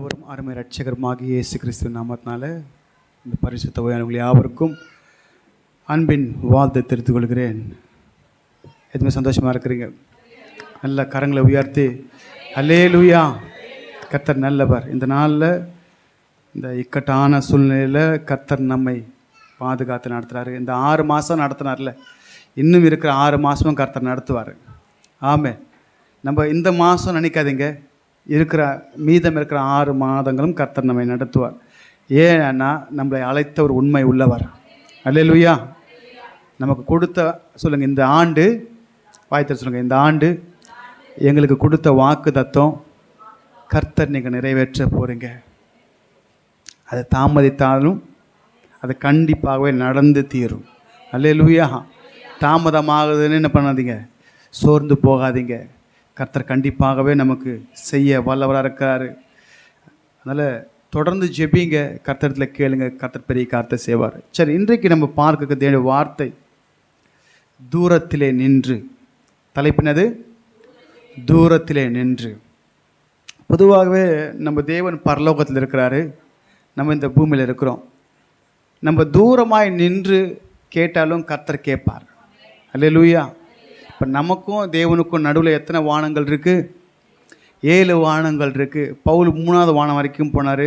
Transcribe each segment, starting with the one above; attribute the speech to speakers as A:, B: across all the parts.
A: ஆண்டவரும் அருமை இரட்சகருமாகிய இயேசு கிறிஸ்து நாமத்தினால இந்த பரிசுத்த உங்கள் யாவருக்கும் அன்பின் வாழ்த்தை தெரிவித்துக் கொள்கிறேன். எதுவுமே சந்தோஷமாக இருக்கிறீங்க? நல்ல கரங்களை உயர்த்தி அல்லேலூயா, கர்த்தர் நல்லவர். இந்த நாளில் இந்த இக்கட்டான சூழ்நிலையில் கர்த்தர் நம்மை பாதுகாத்து நடத்துகிறாரு. இந்த 6 மாதம் நடத்தினார்ல, இன்னும் இருக்கிற 6 மாதமும் கர்த்தர் நடத்துவார். ஆமே. நம்ம இந்த மாதம் நினைக்காதீங்க, மீதம் இருக்கிற 6 மாதங்களும் கர்த்தர் நம்மை நடத்துவார். ஏன்னா நம்மளை அழைத்த ஒரு உண்மை உள்ளவர். அல்லேலூயா. நமக்கு கொடுத்த சொல்லுங்கள், இந்த ஆண்டு வாய்த்தர் சொல்லுங்கள், இந்த ஆண்டு எங்களுக்கு கொடுத்த வாக்கு தத்துவம் கர்த்தர் நீங்கள் நிறைவேற்ற போகிறீங்க. அதை தாமதித்தாலும் அது கண்டிப்பாகவே நடந்து தீரும். அல்லேலூயா. தாமதமாகுதுன்னு என்ன பண்ணாதீங்க, சோர்ந்து போகாதீங்க. கர்த்தர் கண்டிப்பாகவே நமக்கு செய்ய வல்லவராக இருக்கிறாரு. அதனால் தொடர்ந்து ஜெபிங்க, கர்த்தரத்தில் கேளுங்க, கர்த்தர் பெரிய காரியத்தை செய்வார். சரி, இன்றைக்கு நம்ம பார்க்க வேண்டிய வார்த்தை தூரத்திலே நின்று. தலைப்பினது தூரத்திலே நின்று. பொதுவாகவே நம்ம தேவன் பரலோகத்தில் இருக்கிறாரு, நம்ம இந்த பூமியில் இருக்கிறோம். நம்ம தூரமாய் நின்று கேட்டாலும் கர்த்தர் கேட்பார். அல்லேலூயா. இப்போ நமக்கும் தேவனுக்கும் நடுவில் எத்தனை வானங்கள் இருக்குது? 7 வானங்கள் இருக்குது. பவுல் 3ஆவது வானம் வரைக்கும் போனார்.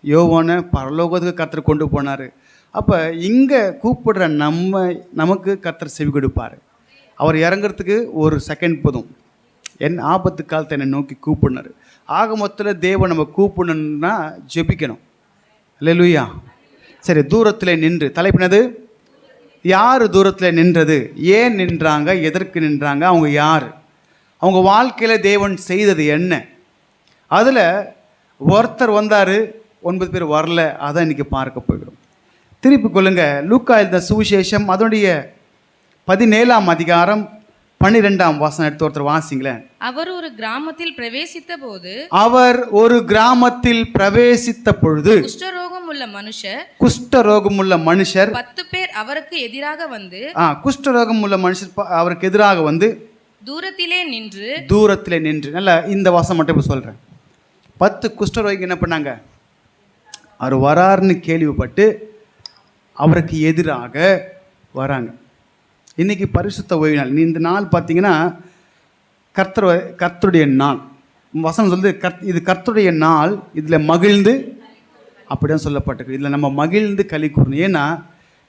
A: யோவானை பரலோகத்துக்கு கர்த்தர் கொண்டு போனார். அப்போ இங்கே கூப்பிடுற நமக்கு கர்த்தர் செவி கொடுப்பார். அவர் இறங்குறதுக்கு ஒரு செகண்ட் போதும். என் ஆபத்து காலத்தை என்னை நோக்கி கூப்பிடுனார். ஆக மொத்தத்தில் தேவன் நம்ம கூப்பிடணுன்னா ஜெபிக்கணும். அல்லேலூயா. சரி, தூரத்தில் நின்று. தலைப்பினது யார் தூரத்தில் நின்றது, ஏன் நின்றாங்க, எதற்கு நின்றாங்க, அவங்க யார், அவங்க வாழ்க்கையில் தேவன் செய்தது என்ன. அதில் ஒருத்தர் வந்தார், 9 பேர் வரல. அதான் இன்றைக்கி பார்க்க போகிறோம். திருப்பி கொள்ளுங்க, லூக்கா எழுதின சுவிசேஷம் அதனுடைய 17ஆம் அதிகாரம் 12ஆம் வசனம் எடுத்து ஒருத்தர் வாசிங்களேன்.
B: அவர் ஒரு கிராமத்தில் பிரவேசித்த பொழுது குஷ்டரோகம் உள்ள மனுஷர் 10 பேர் அவருக்கு எதிராக வந்து குஷ்டரோகம் உள்ள மனுஷர் அவருக்கு எதிராக வந்து தூரத்திலே நின்று. நல்லா இந்த வசனம் மட்டும் இப்போ சொல்கிறேன். 10 குஷ்டரோகி என்ன பண்ணாங்க, அவர் வராருன்னு கேள்விப்பட்டு அவருக்கு எதிராக வராங்க. இன்றைக்கி பரிசுத்த ஓய்வு நாள். இந்த நாள் பார்த்தீங்கன்னா கர்த்தருடைய நாள். வசனம் சொல்லுது, இது கர்த்தருடைய நாள், இதில் மகிழ்ந்து அப்படிதான் சொல்லப்பட்டிருக்கு. இதில் நம்ம மகிழ்ந்து களி கூறணும். ஏன்னா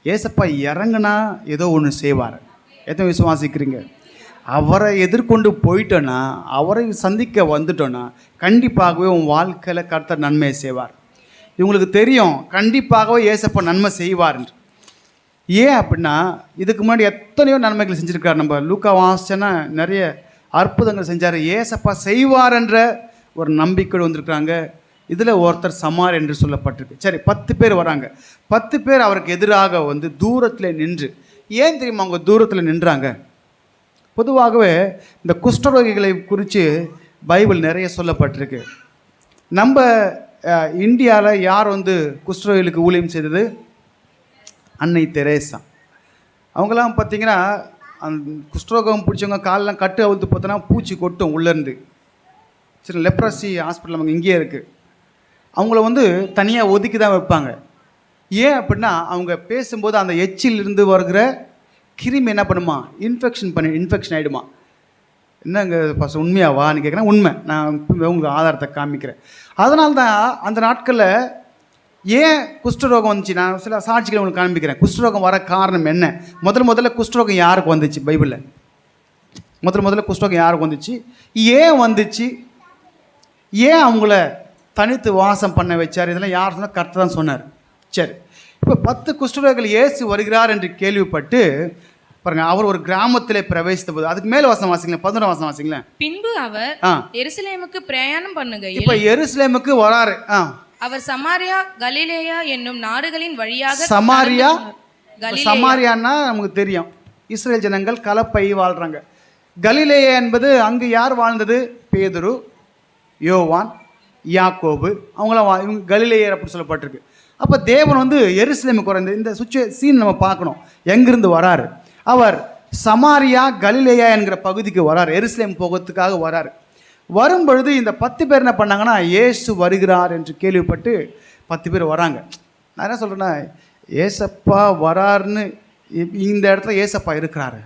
B: ஏசப்பா இறங்குனா ஏதோ ஒன்று செய்வார். எத்தனை விசுவாசிக்கிறீங்க? அவரை எதிர்கொண்டு போயிட்டோன்னா, அவரை சந்திக்க வந்துட்டோன்னா கண்டிப்பாகவே உன் வாழ்க்கையில் கர்த்தர் நன்மையை செய்வார். இவங்களுக்கு தெரியும் கண்டிப்பாகவே ஏசப்பா நன்மை செய்வார். ஏன் அப்படின்னா இதுக்கு முன்னாடி எத்தனையோ நன்மைகள் செஞ்சுருக்கார். நம்ம லூக்கா வாசிச்சேன்னா நிறைய அற்புதங்கள் செஞ்சார். ஏசப்பா செய்வார் என்ற ஒரு நம்பிக்கை வந்திருக்காங்க. இதில் ஒருத்தர் சமார் என்று சொல்லப்பட்டிருக்கு. சரி, 10 பேர் வராங்க. 10 பேர் அவருக்கு எதிராக வந்து தூரத்தில் நின்று. ஏன் தெரியுமா அவங்க தூரத்தில் நின்றாங்க? பொதுவாகவே இந்த குஷ்டரோகிகளை குறித்து பைபிள் நிறைய சொல்லப்பட்டிருக்கு. நம்ம இந்தியாவில் யார் வந்து குஷ்டரோகிகளுக்கு ஊழியம் செய்தது? அன்னை தெரேசா. அவங்களாம் பார்த்திங்கன்னா அந்த குஷ்டரோகம் பிடிச்சவங்க காலெலாம் கட்டு அவுத்து பார்த்தோன்னா பூச்சி கொட்டும் உள்ளேருந்து. சரி, லெப்ரசி ஹாஸ்பிட்டல் அவங்க இங்கேயே இருக்குது. அவங்கள வந்து தனியாக ஒதுக்கி தான் வைப்பாங்க. ஏன் அப்படின்னா அவங்க பேசும்போது அந்த எச்சிலிருந்து வருகிற கிருமி என்ன பண்ணுமா, இன்ஃபெக்ஷன் ஆகிடுமா. என்னங்க ஃபஸ்ட் உண்மையாவான்னு கேட்குறேன். உண்மை. நான் உங்களுக்கு ஆதாரத்தை காமிக்கிறேன். அதனால தான் அந்த நாட்களில் ஏன் குஷ்டரோகம் வந்துச்சு, நான் சில சாட்சிகளை உங்களுக்கு காண்பிக்கிறேன். குஷ்டரோகம் வர காரணம் என்ன? முதல்ல குஷ்டரோகம் யாருக்கு வந்துச்சு? பைபிளில் முதல்ல குஷ்டரோகம் யாருக்கு வந்துச்சு, ஏன் வந்துச்சு, ஏன் அவங்கள தனித்து வாசம் பண்ண வச்சார், இதெல்லாம் யார் சொன்னால் கர்த்தர் தான் சொன்னார். சரி, இப்போ 10 குஷ்டரோகிகள் இயேசு வருகிறார் என்று கேள்விப்பட்டு பாருங்க, அவர் ஒரு கிராமத்திலே பிரவேசித்த போது, அதுக்கு மேலே வசனம் வாசிங்களேன், 11ஆம் வசனம் வாசிங்களேன். பின்பு அவர் எருசலேமுக்கு பிரயாணம் பண்ணுகையில்,
A: இப்போ எருசலேமுக்கு வராரு.
B: அவர் சமாரியா கலிலேயா என்னும் நாடுகளின் வழியாக.
A: சமாரியான்னா நமக்கு தெரியும், இஸ்ரேல் ஜனங்கள் கலப்பை வாழ்கிறாங்க. கலிலேயா என்பது அங்கு யார் வாழ்ந்தது? பேதுரு, யோவான், யாக்கோபு, அவங்களாம் இவங்க கலிலேயர் அப்படின்னு சொல்லப்பட்டிருக்கு. அப்போ தேவன் வந்து எருசலேமுக்கு வர இந்த சீன் நம்ம பார்க்கணும். எங்கிருந்து வராரு? அவர் சமாரியா கலிலேயா என்கிற பகுதிக்கு வரார். எருசலேம் போகிறதுக்காக வராரு.
B: வரும்பொழுது இந்த 10 பேர் என்ன பண்ணாங்கன்னா, இயேசு வருகிறார் என்று கேள்விப்பட்டு 10 பேர் வராங்க. நான் என்ன சொல்கிறேன்னா, ஏசப்பா வராருன்னு இந்த இடத்துல ஏசப்பா இருக்கிறாரு.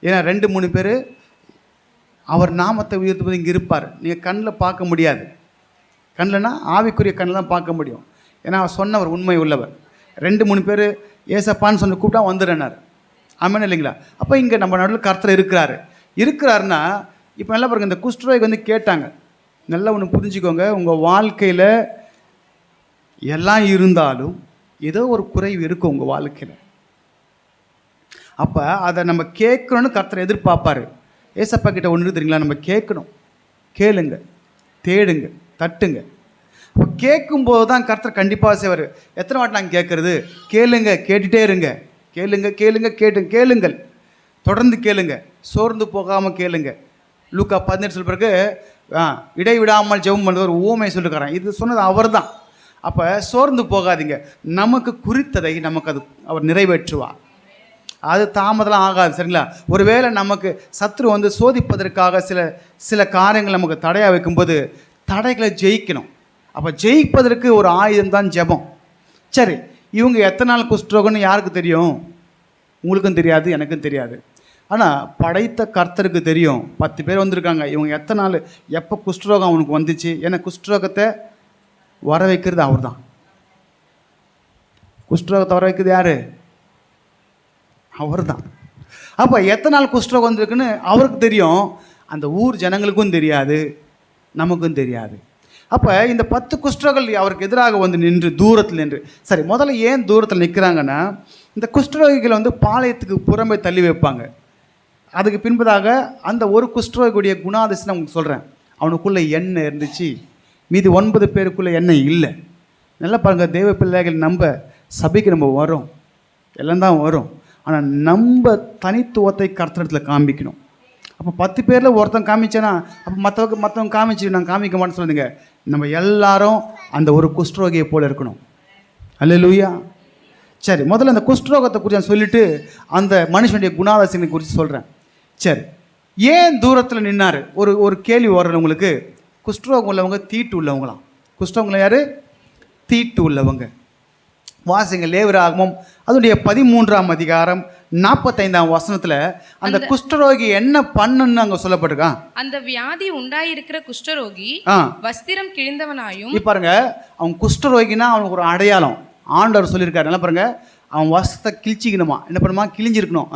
B: ஏன்னா 2-3 பேர் அவர் நாமத்தை உயர்த்துவது இங்கே இருப்பார். நீங்கள் கண்ணில் பார்க்க முடியாது. கண்ணில்னா ஆவிக்குரிய கண்ணில் தான் பார்க்க முடியும். ஏன்னா அவர் சொன்னவர் உண்மை உள்ளவர். 2-3 பேர் ஏசப்பான்னு சொல்லி கூப்பிட்டா வந்துடுறார். ஆமாம் இல்லைங்களா? அப்போ இங்கே நம்ம நடுவில் கர்த்தர் இருக்கிறாருன்னா இப்போ நல்லா பாருங்கள், இந்த குஷ்டரோகி வந்து கேட்டாங்க. நல்லா ஒன்று புரிஞ்சுக்கோங்க, உங்கள் வாழ்க்கையில் எல்லாம் இருந்தாலும் ஏதோ ஒரு குறைவு இருக்கும் உங்கள் வாழ்க்கையில். அப்போ அதை நம்ம கேட்கணும்னு கர்த்தர் எதிர்பார்ப்பார். ஏசப்பா கிட்ட ஒன்று தெரியுங்களா, நம்ம கேட்கணும். கேளுங்க, தேடுங்க, தட்டுங்க. அப்போ கேட்கும்போது தான் கர்த்தர் கண்டிப்பாக செய்வார். எத்தனை வாட்டி நாங்கள் கேட்குறது? கேளுங்க, கேட்டுகிட்டே இருங்க. கேளுங்கள், தொடர்ந்து கேளுங்க, சோர்ந்து போகாமல் கேளுங்க. லூக்கா 17 சொல்ல பிறகு இடைவிடாமல் ஜெபம் பண்ணுறது ஒரு ஊமை சொல்லிருக்கிறான். இது சொன்னது அவர் தான். அப்போ சோர்ந்து போகாதீங்க. நமக்கு குறித்ததை நமக்கு அது அவர் நிறைவேற்றுவார். அது தாமதம் ஆகாது. சரிங்களா? ஒருவேளை நமக்கு சத்ரு வந்து சோதிப்பதற்காக சில காரியங்கள் நமக்கு தடையாக வைக்கும்போது தடைகளை ஜெயிக்கணும். அப்போ ஜெயிப்பதற்கு ஒரு ஆயுதம் தான் ஜெபம். சரி, இவங்க எத்தனை நாள் குஷ்டரோகம்னு யாருக்கு தெரியும்? உங்களுக்கும் தெரியாது, எனக்கும் தெரியாது. ஆனால் படைத்த கர்த்தருக்கு தெரியும். 10 பேர் வந்திருக்காங்க. இவங்க எத்தனை நாள், எப்போ குஷ்டரோகம் அவனுக்கு வந்துச்சு? ஏன்னா குஷ்டரோகத்தை வர வைக்கிறது அவர் தான். குஷ்டரோகத்தை வர வைக்கிறது யார்? அவர் தான். அப்போ எத்தனை நாள் குஷ்டரோகம் வந்திருக்குன்னு அவருக்கு தெரியும். அந்த ஊர் ஜனங்களுக்கும் தெரியாது, நமக்கும் தெரியாது. அப்போ இந்த 10 குஷ்டரோகிகள் அவருக்கு எதிராக வந்து நின்று தூரத்தில் நின்று, சரி முதல்ல ஏன் தூரத்தில் நிற்கிறாங்கன்னா, இந்த குஷ்டரோகிகளை வந்து பாளையத்துக்கு புறம்பே தள்ளி வைப்பாங்க. அதுக்கு பின்பதாக அந்த ஒரு குஷ்டரோகியுடைய குணாதிசயம் உங்களுக்கு சொல்கிறேன். அவனுக்குள்ளே எண்ணெய் இருந்துச்சு, மீதி 9 பேருக்குள்ளே எண்ணெய் இல்லை. நல்லா பாருங்கள், தேவ பிள்ளைகள் நம்ம சபைக்கு நம்ம வரோம், எல்லாம் தான் வரும். ஆனால் நம்ம தனித்துவத்தை கர்த்தரிடத்தில் காமிக்கணும். அப்போ 10 பேரில் ஒருத்தன் காமிச்சேன்னா அப்போ மற்றவங்க காமிச்சு நான் காமிக்க மாட்டேன்னு சொல்லுங்க. நம்ம எல்லாரும் அந்த ஒரு குஷ்டரோகியை போல் இருக்கணும். அல்லேலூயா. சரி, முதல்ல அந்த குஷ்டரோகத்தை குறித்து நான் சொல்லிவிட்டு அந்த மனுஷனுடைய குணாதிசயங்களை குறித்து சொல்கிறேன். சரி, ஏன் தூரத்தில் நின்னார்? ஒரு கேள்வி வர்றது உங்களுக்கு. குஷ்டரோகம் உள்ளவங்க தீட்டு உள்ளவங்களாம். குஷ்டரோகம் யார்? தீட்டு உள்ளவங்க. வாசிங்க லேவியராகமம் அதனுடைய 13ஆம் அதிகாரம் 45ஆம் வசனத்தில் அந்த குஷ்டரோகி என்ன பண்ணுன்னு அங்கே சொல்லப்பட்டிருக்கான். அந்த
C: வியாதி உண்டாயிருக்கிற குஷ்டரோகி வஸ்திரம் கிழிந்தவனாயும்.
B: இப்போ பாருங்க, அவன் குஷ்டரோகினா அவனுக்கு ஒரு அடையாளம் ஆண்டவர் சொல்லியிருக்காரு. என்ன பாருங்க, அவன் வஸ்திரத்தை கிழிச்சிக்கணுமா? என்ன பண்ணுமா? கிழிஞ்சிருக்கணும்.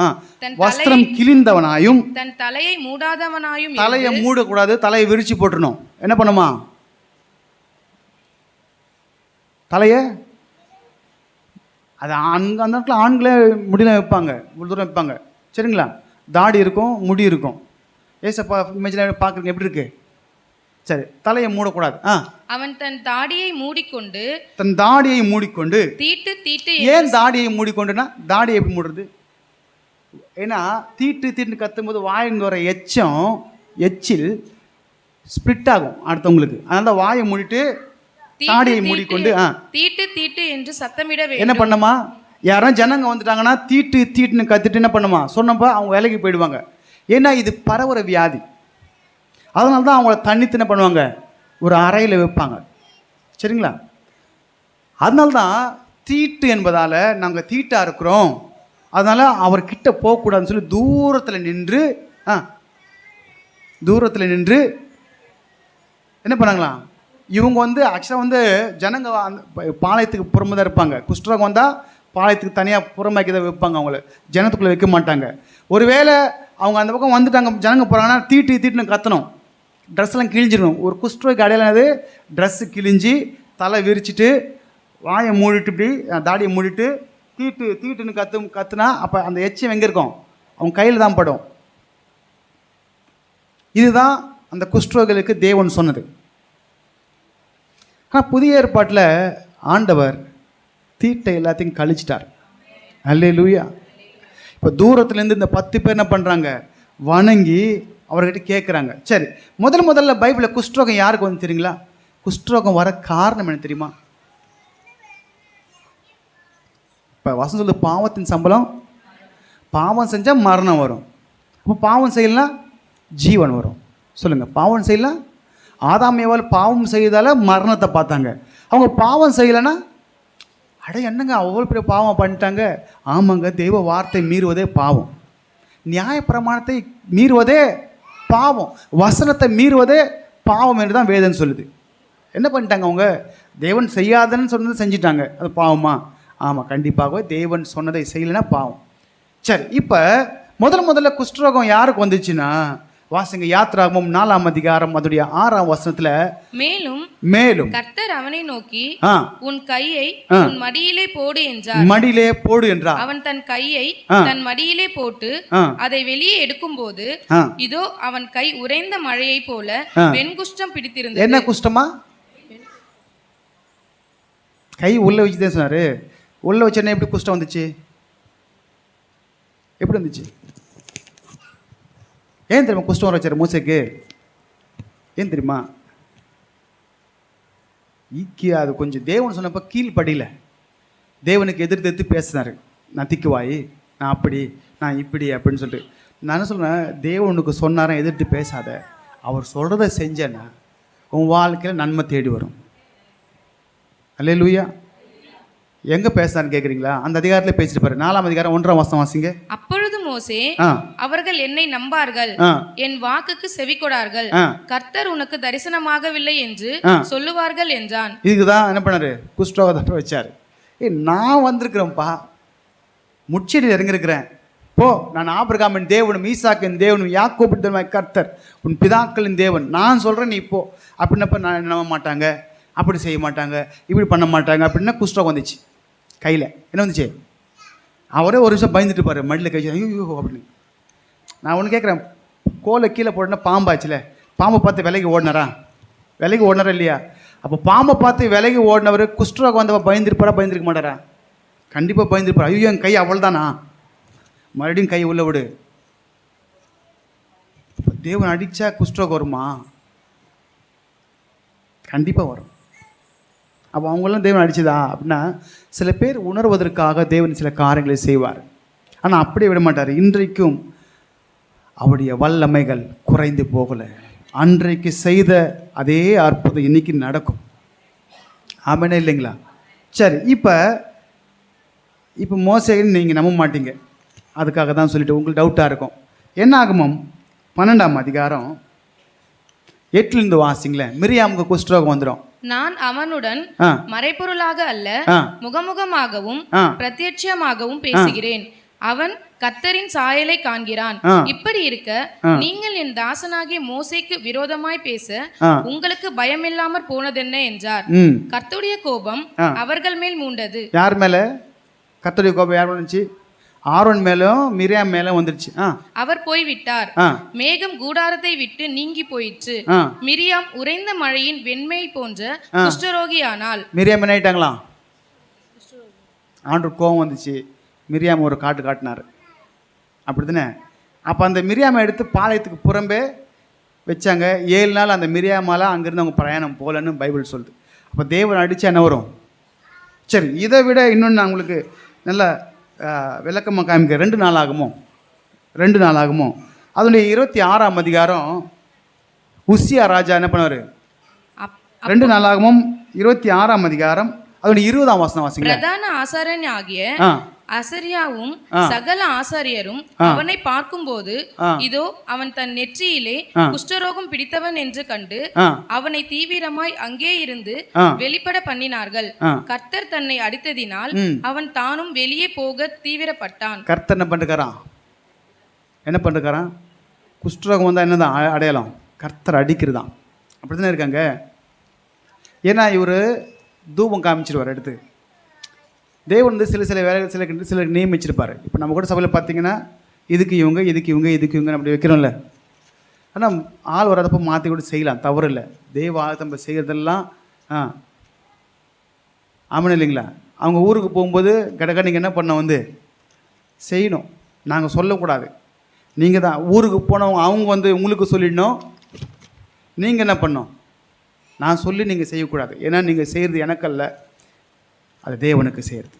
B: வஸ்திரம் கிழிந்தவனாயும்,
C: தன் தலையை மூடாதவனாயும்.
B: தலையை மூடக்கூடாது, தலையை விரிச்சு போட்டுருணும். என்ன பண்ணுமா? தலையை அது அந்த இடத்துல ஆண்களே முடியல வைப்பாங்க, இவ்வளோ தூரம் வைப்பாங்க. சரிங்களா? தாடி இருக்கும், முடி இருக்கும். ஏசப்பா இமேஜில் பார்க்குறீங்க எப்படி இருக்கு? சரி, தலையை மூடக்கூடாது.
C: அவன் தன் தாடியை மூடிக்கொண்டு தீட்டு.
B: ஏன் தாடியை மூடிக்கொண்டுனா, தாடியை எப்படி மூடுறது? ஏன்னா தீட்டு கத்தும்போது வாயின்னு வர எச்சில் ஸ்பிளிட் ஆகும் அடுத்தவங்களுக்கு. அதனால வாயை மூடிட்டு தாடியை மூடிக்கொண்டு
C: தீட்டு என்று சத்தமிட வேண்டும்.
B: என்ன பண்ணுமா? யாரும் ஜனங்க வந்துட்டாங்கன்னா தீட்டுன்னு கத்திட்டு என்ன பண்ணுமா சொன்னப்போ அவங்க வேலைக்கு போயிடுவாங்க. ஏன்னா இது பரவுற வியாதி. அதனால தான் அவங்கள தண்ணித்து என்ன பண்ணுவாங்க, ஒரு அறையில் வைப்பாங்க. சரிங்களா? அதனால தான் தீட்டு என்பதால் நாங்கள் தீட்டாக இருக்கிறோம், அதனால் அவர்கிட்ட போகக்கூடாதுன்னு சொல்லி தூரத்தில் நின்று என்ன பண்ணாங்களாம்? இவங்க வந்து ஆக்சுவலாக வந்து ஜனங்க பாளையத்துக்கு புறம்பு தான் இருப்பாங்க. குஷ்டரோகம் வந்தால் பாளையத்துக்கு தனியாக புறமாக்கி தான் வைப்பாங்க. அவங்கள ஜனத்துக்குள்ளே வைக்க மாட்டாங்க. ஒருவேளை அவங்க அந்த பக்கம் வந்துட்டாங்க, ஜனங்க போகிறாங்கன்னா தீட்டுன்னு கத்தணும், ட்ரெஸ்லாம் கிழிஞ்சிடணும். ஒரு குஷ்டரோகிக்கு அடையாளது ட்ரெஸ்ஸு கிழிஞ்சி தலை விரிச்சிட்டு வாயை மூடிட்டு இப்படி தாடியை மூடிட்டு தீட்டுன்னு கத்துனா அப்போ அந்த எச்சம் எங்கே இருக்கும்? அவங்க கையில் தான் படும். இதுதான் அந்த குஷ்டரோகிகளுக்கு தேவன் சொன்னது. ஆனால் புதிய ஏற்பாட்டில் ஆண்டவர் தீட்டை எல்லாத்தையும் கழிச்சிட்டார். அல்லேலூயா. இப்போ தூரத்துலேருந்து இந்த 10 பேர் என்ன பண்ணுறாங்க? வணங்கி அவர்கிட்ட கேட்குறாங்க. சரி, முதல்ல பைபிளில் குஷ்டரோகம் யாருக்கு வந்து தெரியுங்களா? குஷ்டரோகம் வர காரணம் என்ன தெரியுமா? இப்போ வசனம் சொல்லு, பாவத்தின் சம்பளம், பாவம் செஞ்சால் மரணம் வரும். அப்போ பாவம் செய்யலாம் ஜீவன் வரும். சொல்லுங்கள், பாவம் செய்யலாம். ஆதாம் ஏவாள் பாவம் செய்தால மரணத்தை பார்த்தாங்க. அவங்க பாவம் செய்யலைன்னா அட என்னங்க அவ்வளோ பெரிய பாவம் பண்ணிட்டாங்க. ஆமாங்க, தெய்வ வார்த்தை மீறுவதே பாவம், நியாயப்பிரமாணத்தை மீறுவதே பாவம், வசனத்தை மீறுவதே பாவம் என்று தான் வேதம் சொல்லுது. என்ன பண்ணிட்டாங்க அவங்க? தேவன் செய்யாதன்னு சொன்னதை செஞ்சிட்டாங்க. அது பாவமா? ஆமாம், கண்டிப்பாகவே தேவன் சொன்னதை செய்யலைன்னா பாவம். சரி, இப்போ முதல்ல குஷ்டரோகம் யாருக்கு வந்துச்சுன்னா, வாசிங்க யாத்ராகமம் 4ஆம் அதிகாரம் அதோடைய 6ஆம் வசனத்துல, மேலும்
C: கர்த்தர் அவனை நோக்கி உன் கையை உன் மடியிலே போடு என்றார்.
B: மடியிலே போடு என்றார்.
C: அவன் தன் கையை தன் மடியிலே போட்டு அதை வெளியே எடுக்கும்போது இதோ அவன் கை உறைந்த மழையை போல வெண்குஷ்டம் பிடித்திருந்தது.
B: என்ன குஷ்டமா? கை உள்ள வச்சுதான் சொன்னாரு. உள்ள வச்சோன்னே எப்படி குஷ்டம் வந்துச்சு? எப்படி வந்துச்சு? ஏன் தெரியுமா குஷ்டம் வர வச்சார் மூசைக்கு? ஏன் தெரியுமா? அது கொஞ்சம் தேவன் சொன்னப்போ கீழ்படியில தேவனுக்கு எதிர்த்து பேசினார். நான் திக்குவாய், நான் அப்படி, நான் இப்படி அப்படின்னு சொல்லிட்டு. நான் என்ன சொல்கிறேன், தேவனுக்கு சொன்னாரன் எதிர்த்து பேசாத. அவர் சொல்கிறத செஞ்சேன்னா உன் வாழ்க்கையில் நன்மை தேடி வரும். அல்லேலூயா. எங்க பேசுறான்னு கேக்குறீங்களா? அந்த அதிகாரத்துல பேசிட்டு பாரு. 4ஆம் அதிகாரம் 1ஆம் வசனம் வாசிங்க.
C: அப்பொழுது மோசே, அவர்கள் என்னை நம்பார்கள், என் வாக்குக்கு செவி கொடார்கள், கர்த்தர் உனக்கு தரிசனமாகவில்லை என்று சொல்லுவார்கள் என்றான். இதுக்குதான் என்ன பண்ணாரு? குஷ்டரோகத்தை வச்சாரு. நான் வந்திருக்கிறேன்ப்பா, முச்செடியில் இறங்கிருக்கிறேன். போ, நான் ஆபிரகாமின் தேவனும் ஈசாக்கின் தேவனும் யாக்கோபின் கர்த்தர் உன் பிதாக்களின் தேவன், நான் சொல்றேன் நீ போ. அப்படின்னப்ப நான் நம்ப மாட்டாங்க, அப்படி செய்ய மாட்டாங்க, இப்படி பண்ண மாட்டாங்க அப்படின்னா குஷ்டரோகம் வந்துச்சு கையில். என்ன வந்துச்சு? அவரே ஒரு நிமிஷம் பயந்துட்டு பாரு, மடியில் கழிச்சு ஐயோ அப்படின்னு. நான் ஒன்று கேட்குறேன், கோலை கீழே போடனா பாம்பாச்சுல, பாம்பை பார்த்து விலைக்கு ஓடினாரா? விலைக்கு ஓடினாரா இல்லையா? அப்போ பாம்பை பார்த்து விலைக்கு ஓடினவர் குஷ்டரோகம் வந்தவ பயந்துருப்பாரா? பயந்துருக்க மாட்டாரா? கண்டிப்பாக பயந்துருப்பார். ஐயோ என் கை அவ்வளோதானா, மறுபடியும் கை உள்ள விடு. தேவன் அடித்தா குஷ்டரோகம் வருமா? கண்டிப்பாக வரும். அப்போ அவங்களாம் தேவன் அடிச்சதா அப்படின்னா, சில பேர் உணர்வதற்காக தேவன் சில காரியங்களை செய்வார். ஆனால் அப்படியே விட மாட்டார். இன்றைக்கும் அவருடைய வல்லமைகள் குறைந்து போகலை. அன்றைக்கு செய்த அதே அற்புதம் இன்னைக்கு நடக்கும். ஆமாம் இல்லைங்களா? சரி, இப்போ மோசேன்னு நீங்கள் நம்ப மாட்டீங்க, அதுக்காக தான் சொல்லிட்டு உங்களுக்கு டவுட்டாக இருக்கும். என்ன ஆகுமோ 12ஆம் அதிகாரம் 8லிருந்து வாசிங்களேன். மிரியாமுக்கு குஷ்டரோகம் வந்துடும். நான் அவனுடன் மறைபொருளாக அல்ல, முகமுகமாகவும் பிரத்யட்சமாகவும் பேசுகிறேன். அவன் கர்த்தரின் சாயலை காண்கிறான். இப்படி இருக்க நீங்கள் என் தாசனாகிய மோசேக்கு விரோதமாய் பேச உங்களுக்கு பயமில்லாமற் போனதென்ன என்றார். கர்த்தருடைய கோபம் அவர்கள் மேல் மூண்டது. யார் மேல கர்த்தருடைய கோபம்? யார் வந்துச்சு? ஆரோன் மேலும் மிரியாம் மேலும் வந்துருச்சு. அவர் போய்விட்டார். மேகம் கூடாரத்தை விட்டு நீங்கி போயிற்று. மிரியாம் உறைந்த மழையின் வெண்மை போன்ற குஷ்டரோகியானாள். மிரியாம் என்ன ஆயிட்டாங்களா? ஆண்டு கோபம் வந்துச்சு. மிரியாம் ஒரு காட்டினார், அப்படித்தானே? அப்போ அந்த மிரியாமை எடுத்து பாளையத்துக்கு புறம்பே வச்சாங்க. 7 நாள் அந்த மிரியாமால அங்கிருந்து அவங்க பிரயாணம் போகலன்னு பைபிள் சொல்லுது. அப்போ தேவன் அடித்தா என்ன வரும்? சரி, இதை விட இன்னொன்று நான் உங்களுக்கு நல்ல விளக்கமாக காமிக்க 2 நாள் ஆகுமோ அதனுடைய 26ஆம் அதிகாரம் உசியா ராஜா என்ன பண்ணுவார்? 2 நாள் ஆகுமோ 26ஆம் அதிகாரம் அதனுடைய 20ஆம் வசனம் வாசிங்க. பிரதான ஆசாரியன் ஆகிய அசரியாவும் சகல ஆசாரியரும் அவனை பார்க்கும்போது இதோ அவன் தன் நெற்றியிலே குஷ்டரோகம் பிடித்தவன் என்று கண்டு அவனை தீவிரமாய் அங்கே இருந்து வெளிப்பட பண்ணினார்கள். கர்த்தர் தன்னை அடித்ததினால் அவன் தானும் வெளியே போக தீவிரப்பட்டான். கர்த்தர் என்ன பண்ணுறான்? குஷ்டரோகம் வந்தா என்னதான் அடையாளம்? கர்த்தர் அடிக்கிறதான். அப்படித்தானே இருக்காங்க. ஏன்னா இவர் தூபம் காமிச்சிருவார் எடுத்து. தேவன் வந்து சில வேலைகள் சில நியமிச்சிருப்பார். இப்போ நம்ம கூட சபையில் பார்த்தீங்கன்னா இதுக்கு இவங்க அப்படி வைக்கிறோம்ல. ஆனால் ஆள் வராதப்போ மாற்றி கூட செய்யலாம், தவறு இல்லை. தேவ நம்ம செய்கிறதெல்லாம் ஆமாம் இல்லைங்களா? அவங்க ஊருக்கு போகும்போது கடை நீங்கள் என்ன பண்ண வந்து செய்யணும். நாங்கள் சொல்லக்கூடாது. நீங்கள் தான் ஊருக்கு போனவங்க அவங்க வந்து உங்களுக்கு சொல்லிடணும். நீங்கள் என்ன பண்ணணும்? நான் சொல்லி நீங்கள் செய்யக்கூடாது. ஏன்னா நீங்கள் செய்கிறது எனக்கல்ல, அது தேவனுக்கு செய்கிறது.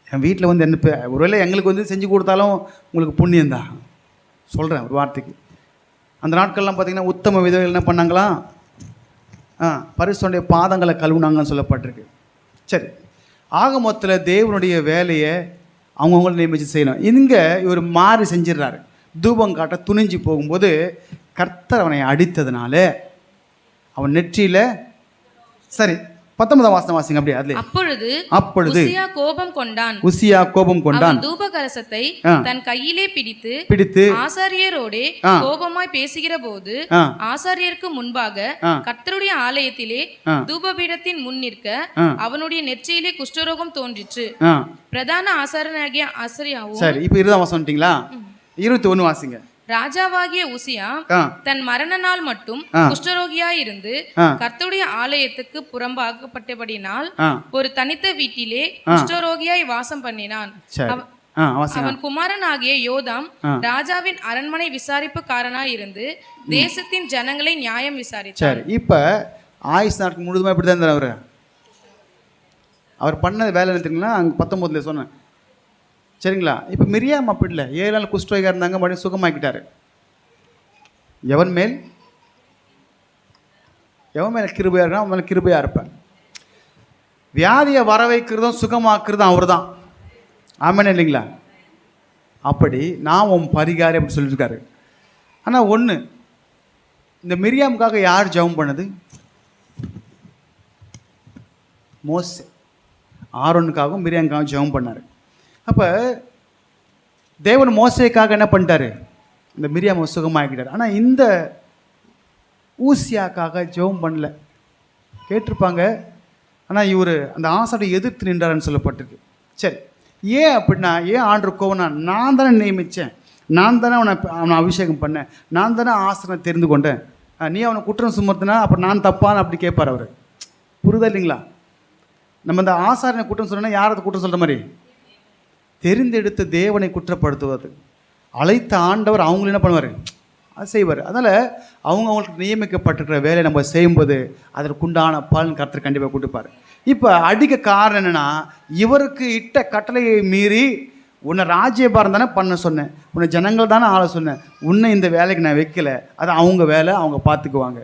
C: என் வீட்டில் வந்து என்ன ஒருவேளை எங்களுக்கு வந்து செஞ்சு கொடுத்தாலும் உங்களுக்கு புண்ணியந்தான். சொல்கிறேன் ஒரு வார்த்தைக்கு. அந்த நாட்கள்லாம் பார்த்தீங்கன்னா உத்தம விதவைகள் என்ன பண்ணாங்களாம், பரிசுத்தனுடைய பாதங்களை கழுவுனாங்கன்னு சொல்லப்பட்டிருக்கு. சரி, ஆக மொத்தத்தில் தேவனுடைய வேலையை அவங்கவுங்கள நியமித்து செய்யணும். இங்கே இவர் மாறி செஞ்சிடறாரு. தூபம் காட்ட துணிஞ்சு போகும்போது கர்த்தர் அவனை அடித்ததுனால அவன் நெற்றியில், சரி 19ஆம் வசனம் வாசிங்க அப்படியே. அதுல அப்பொழுது
D: உசியா கோபம் கொண்டான். தூப கலசத்தை தன் கையிலே பிடித்து ஆசாரியரோடே கோபமாய் பேசுகிற போது ஆசாரியருக்கு முன்பாக கர்த்தருடைய ஆலயத்திலே தூபபீடத்தின் முன் நிற்க அவனுடைய நெற்றியிலே குஷ்டரோகம் தோன்றிற்று. பிரதான ஆசாரியனாகிய ஆசாரியாவும்.
C: சரி, இப்போ 20ஆம் வசனம் வந்துட்டீங்களா? 21 வாசிங்க.
D: ராஜாவாகிய உசியா தன் மரண நாள் மட்டும் குஷ்டரோகியாயிருந்து கர்த்தருடைய ஆலயத்துக்கு புறம்பாக்கப்பட்டபடினால் ஒரு தனித்த வீட்டிலே குஷ்டரோகியாய் வாசம் பண்ணினான். அவன் குமாரனாகிய யோதாம் ராஜாவின் அரண்மனை விசாரிப்புக்காரனாய் இருந்து தேசத்தின் ஜனங்களை நியாயம் விசாரித்தார்.
C: இப்ப ஆயுஷ் நாட்கள் முழுதுமா இப்படிதான் இருந்தார். அவர் பண்ண வேலை என்ன தெரியுங்களா? அங்கே 19 சொன்னேன், சரிங்களா? இப்போ மிரியாம் அப்படி இல்லை, 7 நாள் குஷ்டரோகியாக இருந்தாங்க, மறுபடியும் சுகமாக்கிட்டாரு. எவன் மேல் கிருபையாக இருக்கா அவன் மேலே கிருபையாக இருப்பேன். வியாதியை வர வைக்கிறதும் சுகமாக்குறதும் அவர் தான். ஆமாம் இல்லைங்களா? அப்படி நான் உன் பரிகாரி அப்படி சொல்லியிருக்காரு. ஆனால் ஒன்று, இந்த மிரியாமுக்காக யார் ஜெபம் பண்ணது? மோசே. ஆரோனுக்காகவும் மிரியாமுக்காகவும் ஜெபம் பண்ணார். அப்போ தேவன் மோசேக்காக என்ன பண்ணிட்டாரு? இந்த மிரியாமை சுகமாக்கிட்டார். ஆனால் இந்த ஊசியாக்காக ஜெபம் பண்ணல. கேட்டிருப்பாங்க, ஆனால் இவர் அந்த ஆசாரை எதிர்த்து நின்றாருன்னு சொல்லப்பட்டிருக்கு. சரி, ஏன் அப்படின்னா, ஏன் ஆண்டு கோவனா? நான் தானே நியமித்தேன், நான் தானே அவனை அபிஷேகம் பண்ணேன், நான் தானே ஆசனை தெரிந்து கொண்டேன், நீ அவனை குற்றம் சுமத்தினா அப்புறம் நான் தப்பான்னு அப்படி கேட்பார் அவர். புரியுதா இல்லைங்களா? நம்ம இந்த ஆசாரனை குற்றம் சொல்லணும்னா யாரது குற்றம் சொல்கிற மாதிரி? தெரிந்தெடுத்த தேவனை குற்றப்படுத்துவது. அழைத்த ஆண்டவர் அவங்களும் என்ன பண்ணுவார்? அது செய்வார். அதனால் அவங்களுக்கு நியமிக்கப்பட்டிருக்கிற வேலையை நம்ம செய்யும்போது அதற்குண்டான பலன் கர்த்தர் கண்டிப்பாக கொடுப்பார். இப்போ அடிக்க காரணம் என்னென்னா, இவருக்கு இட்ட கட்டளையை மீறி உன்னை ராஜ்யபாரம் தானே பண்ண சொன்னேன், உன்னை ஜனங்கள் தானே ஆள சொன்னேன், உன்னை இந்த வேலைக்கு நான் வைக்கலை, அது அவங்க வேலை, அவங்க பார்த்துக்குவாங்க.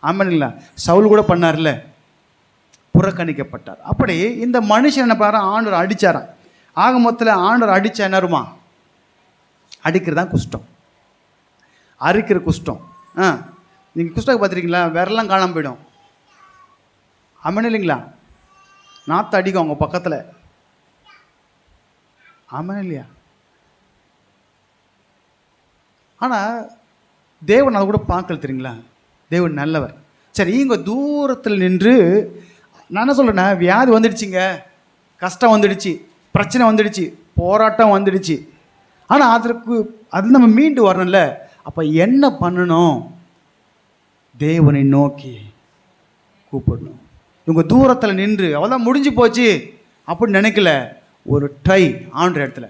C: ஆமாங்களா? சவுல் கூட பண்ணார்ல, புறக்கணிக்கப்பட்டார். அப்படி இந்த மனுஷன் என்ன பாரு, ஆண்டவர் அடித்தாரான். ஆக மொத்தத்தில் ஆண்டவர் அடித்தா என்னருமா? அடிக்கிறது தான் குஷ்டம், அரிக்கிற குஷ்டம். நீங்கள் குஷ்டம் பார்த்துருக்கீங்களா? விரலாம் காணாமல் போயிடும். ஆமாம் இல்லைங்களா? நாற்று அடிக்கும் அவங்க பக்கத்தில். ஆமாம் இல்லையா? ஆனால் தேவன் அதை கூட பார்க்கல, தெரியுங்களா? தேவன் நல்லவர். சரி, இங்கே தூரத்தில் நின்று நான் என்ன சொல்கிறேன்னா, வியாதி வந்துடுச்சிங்க, கஷ்டம் வந்துடுச்சு, பிரச்சனை வந்துடுச்சு, போராட்டம் வந்துடுச்சு. ஆனால் அது நம்ம மீண்டு வரணும்ல. அப்போ என்ன பண்ணணும்? தேவனை நோக்கி கூப்பிடணும். இவங்க தூரத்தில் நின்று அவதான் முடிஞ்சு போச்சு அப்படின்னு நினைக்கல. ஒரு ட்ரை, ஆண்ட இடத்துல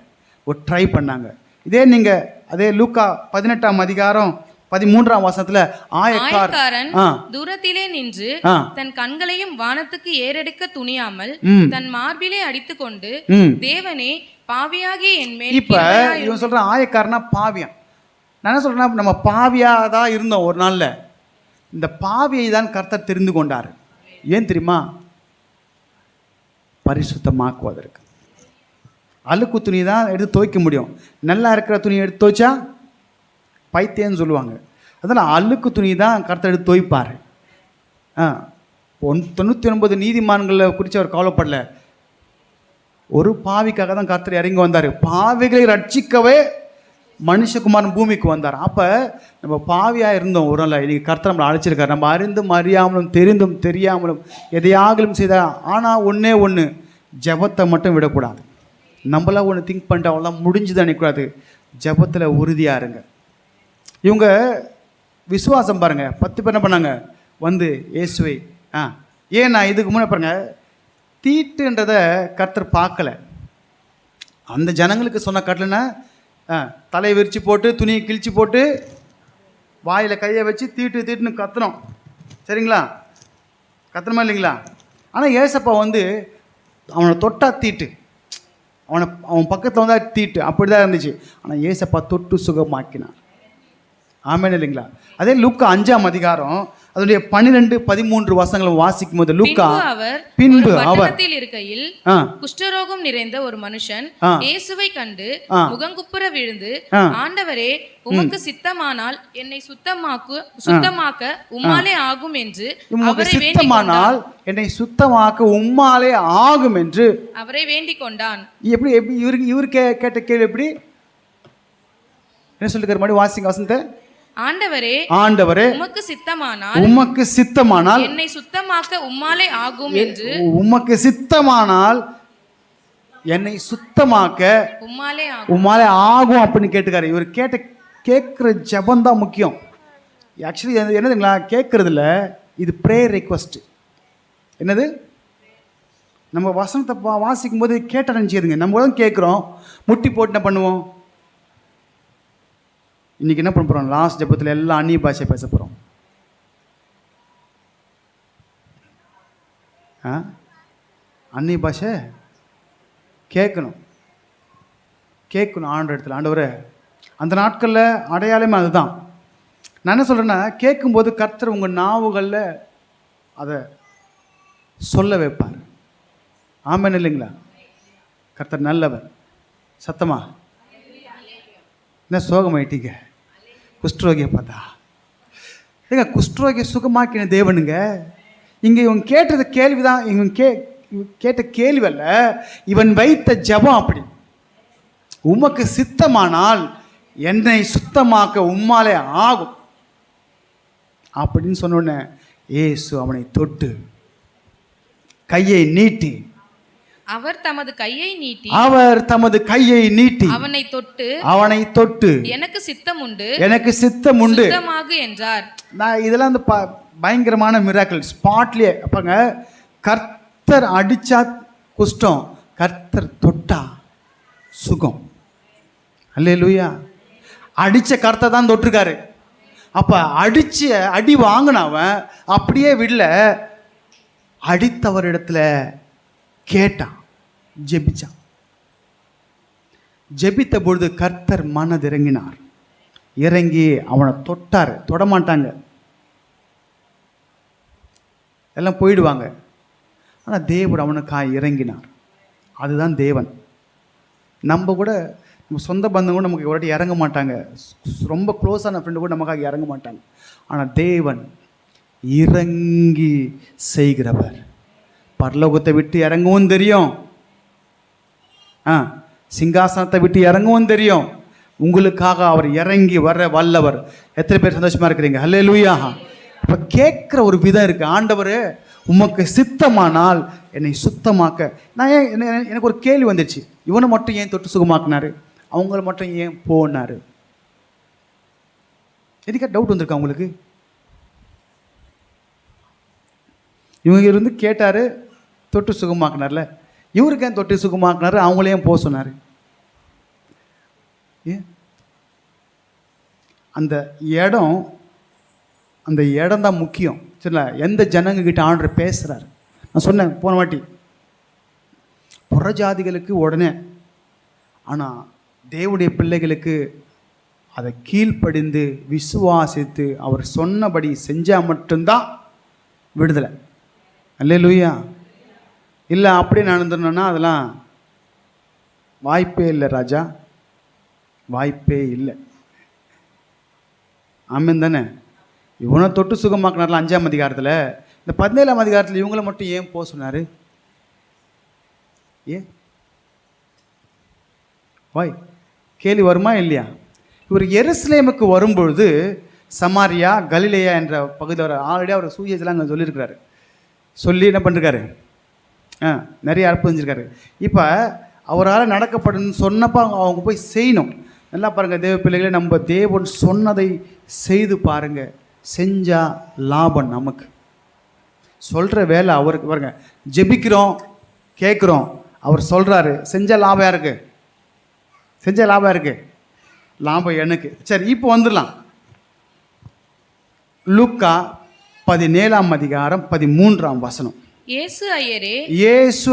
C: ஒரு ட்ரை பண்ணாங்க. இதே நீங்கள் அதே லூக்கா 18ஆம் அதிகாரம் 13ஆம் வசனத்துல
D: ஆயக்காரன் தூரத்திலே நின்று தன் கண்களையும் வானத்துக்கு ஏறெடுக்க துணியாமல் தன் மார்பிலே அடித்துக்கொண்டு, தேவனே பாவியாகி என் மேல்.
C: இப்ப இவன் சொல்ற ஆயக்காரனா பாவியான். நான் என்ன சொல்றேன்னா, நம்ம பாவியாக தான் இருந்தோம் ஒரு நாளில். இந்த பாவியை தான் கர்த்தர் தெரிந்து கொண்டார். ஏன் தெரியுமா? பரிசுத்தமாக்குவதற்கு. அழுக்கு துணி தான் எடுத்து துவைக்க முடியும். நல்லா இருக்கிற துணியை எடுத்து துவைச்சா பைத்தியன்னு சொல்லுவாங்க. அதனால் அழுக்கு துணி தான் கர்த்தர் எடுத்து துவைப்பார். 99 நீதிமான்களை குறித்து அவர் கவலைப்படல. ஒரு பாவிக்காக தான் கர்த்தர் இறங்கி வந்தார். பாவிகளை ரட்சிக்கவே மனுஷகுமாரன் பூமிக்கு வந்தார். அப்போ நம்ம பாவியாக இருந்தோம் ஒரு நாள். இன்றைக்கி கர்த்தர் நம்மளை அழைச்சிருக்கார். நம்ம அறிந்தும் அறியாமலும் தெரிந்தும் தெரியாமலும் எதையாகலும் செய்தால். ஆனால் ஒன்று, ஜபத்தை மட்டும் விடக்கூடாது. நம்மளாம் ஒன்று திங்க் பண்ணிட்டு அவ்வளோதான் முடிஞ்சுதான் நினைக்கூடாது. ஜபத்தில் உறுதியாக இருங்க. இவங்க விசுவாசம் பாருங்கள். 10 பேர் என்ன பண்ணாங்க? வந்து இயேசுவை ஏன்னா இதுக்கு முன்னே பாருங்கள், தீட்டுன்றதை கர்த்தர் பார்க்கலை. அந்த ஜனங்களுக்கு சொன்ன கட்டளைன்னா தலையை விரித்து போட்டு துணியை கிழிச்சு போட்டு வாயில் கையை வச்சு தீட்டுன்னு கத்தணும். சரிங்களா? கத்தணுமா இல்லைங்களா? ஆனால் ஏசப்பா வந்து அவனை தொட்டா தீட்டு, அவன் பக்கத்தில் வந்தால் தீட்டு, அப்படி தான் இருந்துச்சு. ஆனால் ஏசப்பா தொட்டு சுகமாக்கினான். ஆமென் இல்லைங்களா? அதே லூக்கா 5ஆம் அதிகாரம் அதனுடைய 12-13 வசனங்களை வாசிக்கும் போது லூக்கா
D: பின்பு அவர் இருக்கையில்
C: ஆ,
D: குஷ்டரோகம் நிறைந்த ஒரு மனுஷன் இயேசுவை கண்டு முகங்குப்புற விழுந்து, ஆண்டவரே, உமக்கு சித்தமானால் என்னை சுத்தமாக்க உம்மாலே ஆகும் என்று
C: என்னை சுத்தமாக்க உம்மாலே ஆகும் என்று
D: அவரை வேண்டிக் கொண்டான்.
C: எப்படி எப்படி இவரு கேட்ட கேள்வி எப்படி? என்ன சொல்லிருக்காரு? மறுபடியும் வாசிங்க வசனத்தை. ஆண்டவரே, உமக்கு சித்தமானால்
D: என்னை சுத்தமாக்க உம்மாலே ஆகும் என்று,
C: உமக்கு சித்தமானால் என்னை சுத்தமாக்க உம்மாலே ஆகும் அப்படின்னு கேட்டுக்காரு. இவர் கேட்குற ஜபம் தான் முக்கியம். ஆக்சுவலி என்னதுங்களா, கேட்கறதுல இது ப்ரேயர் ரெக்வஸ்ட். என்னது? நம்ம வசனத்தை வாசிக்கும் போது கேட்ட நினச்சிடுங்க. நம்ம தான் கேட்குறோம், முட்டி போட்டு என்ன பண்ணுவோம்? இன்றைக்கி என்ன பண்ண போகிறோம்? லாஸ்ட் ஜபத்தில் எல்லாம் அந்நிய பாஷை பேச போகிறோம். அந்நிய பாஷை கேட்கணும் ஆண்டவர் இடத்துல. ஆண்டவரே, அந்த நாட்களில் அடையாளமே அதுதான். நான் என்ன சொல்கிறேன்னா, கேட்கும்போது கர்த்தர் உங்கள் நாவுகளில் அதை சொல்ல வைப்பார். ஆமென் இல்லைங்களா? கர்த்தர் நல்லவர். சத்தமா என்ன சோகமாயிட்டீங்க? குஷ்டரோகியை பார்த்தா ஏங்க, குஷ்டரோகியை சுகமாக்கின தேவனுங்க. இங்கே இவன் கேட்டது கேள்விதான். இவன் கேட்ட கேள்வி அல்ல, இவன் வைத்த ஜபம் அப்படி. உமக்கு சித்தமானால் என்னை சுத்தமாக்க உம்மாலே ஆகும் அப்படின்னு சொன்னோடனே இயேசு அவனை தொட்டு கையை நீட்டி,
D: அவர் தமது கையை நீட்டி அவனை தொட்டு எனக்கு சித்தம் உண்டு என்றார்.
C: நான் இதெல்லாம் வந்து பயங்கரமான மிராக்கிள். ஸ்பாட்லயே அப்பாங்க, கர்த்தர் அடிச்சா குஷ்டம், கர்த்தர் தொட்டா சுகம். அல்லேலூயா. அடிச்ச கர்த்தர் தான் தொட்டிருக்காரு. அப்ப அடி வாங்கினவன் அப்படியே விடல, அடித்தவரிடத்துல கேட்டான், ஜெபிச்சான். ஜெபித்த பொழுது கர்த்தர் மனதிறங்கினார். இறங்கி அவனை தொட்டார். தொடமாட்டாங்க, எல்லாம் போயிடுவாங்க. ஆனால் தேவன் அவனுக்காக இறங்கினார். அதுதான் தேவன். நம்ம கூட நம்ம சொந்த பந்தம் கூட நமக்கு ஒரு இறங்க மாட்டாங்க. ரொம்ப க்ளோஸான ஃப்ரெண்டு கூட நமக்காக இறங்க மாட்டாங்க. ஆனால் தேவன் இறங்கி செய்கிறவர். பரலோகத்தை விட்டு இறங்கவும் தெரியும், சிங்காசனத்தை விட்டு இறங்கவும் தெரியும். உங்களுக்காக அவர் இறங்கி வர வல்லவர். எத்தனை பேர் சந்தோஷமா இருக்கிறீங்க? அல்லேலூயா. இப்போ கேட்குற ஒரு விதம் இருக்கு. ஆண்டவரே, உமக்கு சித்தமானால் என்னை சுத்தமாக்க. நான் எனக்கு ஒரு கேள்வி வந்துச்சு, இவனை மட்டும் ஏன் தொட்டு சுகமாக்குனாரு, அவங்கள மட்டும் ஏன் போனாரு? எதுக்கா டவுட் வந்திருக்கா உங்களுக்கு? இவங்க இருந்து கேட்டாரு, தொட்டு சுகமாக்குனார்ல, இவருக்கு ஏன் தொட்டு சுகமாக்குனாரு, அவங்களையும் போக சொன்னார்? அந்த இடம் தான் முக்கியம். சரிங்களா? எந்த ஜனங்க கிட்ட ஆண்டவர் பேசுகிறார். நான் சொன்னேன் போன வாட்டி, புறஜாதிகளுக்கு உடனே, ஆனால் தேவனுடைய பிள்ளைகளுக்கு அதை கீழ்ப்படிந்து விசுவாசித்து அவர் சொன்னபடி செஞ்சால் மட்டும்தான் விடுதலை. அல்லேலூயா. இல்லை அப்படியே நடந்துடணும்னா அதெல்லாம் வாய்ப்பே இல்லை ராஜா, வாய்ப்பே இல்லை. ஆமென் தானே? இவனை தொட்டு சுகமாக்கினார்ல 5ஆம் அதிகாரத்தில். இந்த 17ஆம் அதிகாரத்தில் இவங்களை மட்டும் ஏன் போக சொன்னார்? ஏன் வாய் கேள்வி வருமா இல்லையா? இவர் எருசலேமுக்கு வரும்பொழுது சமாரியா, கலிலேயா என்ற பகுதி அவர் ஆல்ரெடி அவர் சூயஸ்லாம் அங்கே சொல்லியிருக்கிறாரு. சொல்லி என்ன பண்ணிருக்காரு, நிறைய அற்புதம் செஞ்சிருக்காரு. இப்போ அவரால் நடக்கப்படணும்னு சொன்னப்போ அவங்க போய் செய்யணும். நல்லா பாருங்கள் தேவ பிள்ளைகளே, நம்ம தேவன் சொன்னதை செய்து பாருங்கள். செஞ்சால் லாபம் நமக்கு. சொல்கிற வேலை அவருக்கு. பாருங்க, ஜெபிக்கிறோம், கேட்குறோம், அவர் சொல்கிறாரு, செஞ்சால் லாபம் யாருக்கு? செஞ்சால் லாபம் யாருக்கு? லாபம் எனக்கு. சரி, இப்போ வந்துடலாம். லூக்கா 17ஆம் அதிகாரம் 13ஆம் வசனம்.
D: இயேசு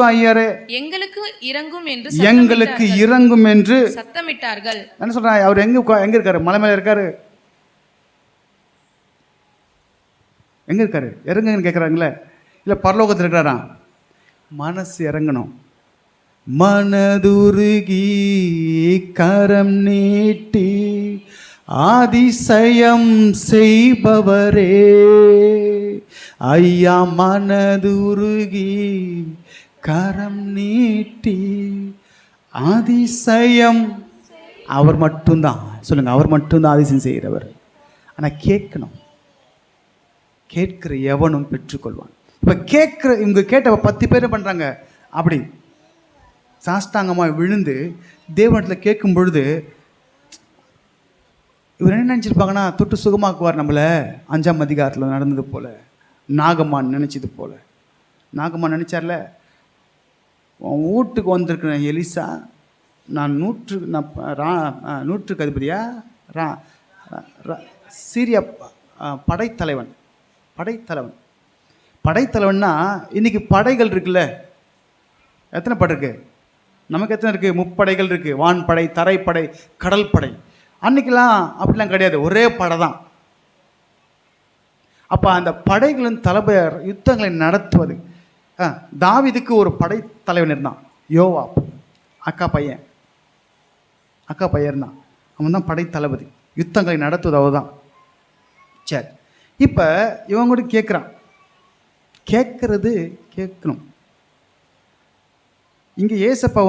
C: ஐயரே
D: எங்களுக்கு
C: இறங்கும் என்று
D: சத்தமிட்டார்கள்.
C: என்ன சொல்றாங்க? அவர் எங்க இருக்காரு? மலை மேல இருக்காரு. எங்கே இருக்காரு? இறங்குங்கன்னு கேட்குறாங்களே, இல்லை பரலோகத்தில் இருக்கிறாராம். மனசு இறங்கணும். மனதுருகி கரம் நீட்டி அதிசயம் செய்பவரே ஐயா, மனதுருகி கரம் நீட்டி அதிசயம். அவர் மட்டும்தான், சொல்லுங்க, அவர் மட்டும்தான் அதிசயம் செய்கிறவர். ஆனால் கேட்கணும். கேட்கிற எவனும் பெற்றுக்கொள்வான். இப்போ கேட்குற இவங்க கேட்ட 10 பேர் பண்ணுறாங்க அப்படி சாஷ்டாங்கமாக விழுந்து தேவனத்தில் கேட்கும் பொழுது இவர் என்ன நினச்சிருப்பாங்கன்னா, தொட்டு சுகமாக்குவார் நம்மளை. 5ஆம் அதிகாரத்தில் நடந்தது போல், நாகம்மான் நினச்சது போல். நாகம்மான் நினச்சார்ல, உன் வீட்டுக்கு வந்திருக்கிற எலிசா, நான் நூற்றுக்கு அதிபதியா சீரியா படைத்தலைவன். படைத்தலைவன்னா இன்னைக்கு படைகள் இருக்குல்ல, எத்தனை படை இருக்கு? நமக்கு எத்தனை இருக்குது? 3 படைகள் இருக்குது. வான்படை, தரைப்படை, கடல் படை. அன்னைக்கெல்லாம் அப்படிலாம் கிடையாது, ஒரே படை தான். அப்போ அந்த படைகளின் தலைவர் யுத்தங்களை நடத்துவது. தாவீதுக்கு ஒரு படை தலைவன் இருந்தான், யோவாப், அக்கா பையன் இருந்தான். அவன் தான் படை தளபதி, யுத்தங்களை நடத்துவது அவன் தான். சரி, இப்போ இவன் கூட கேட்குறான். கேட்கறது கேட்கணும். இங்கே ஏசப்பா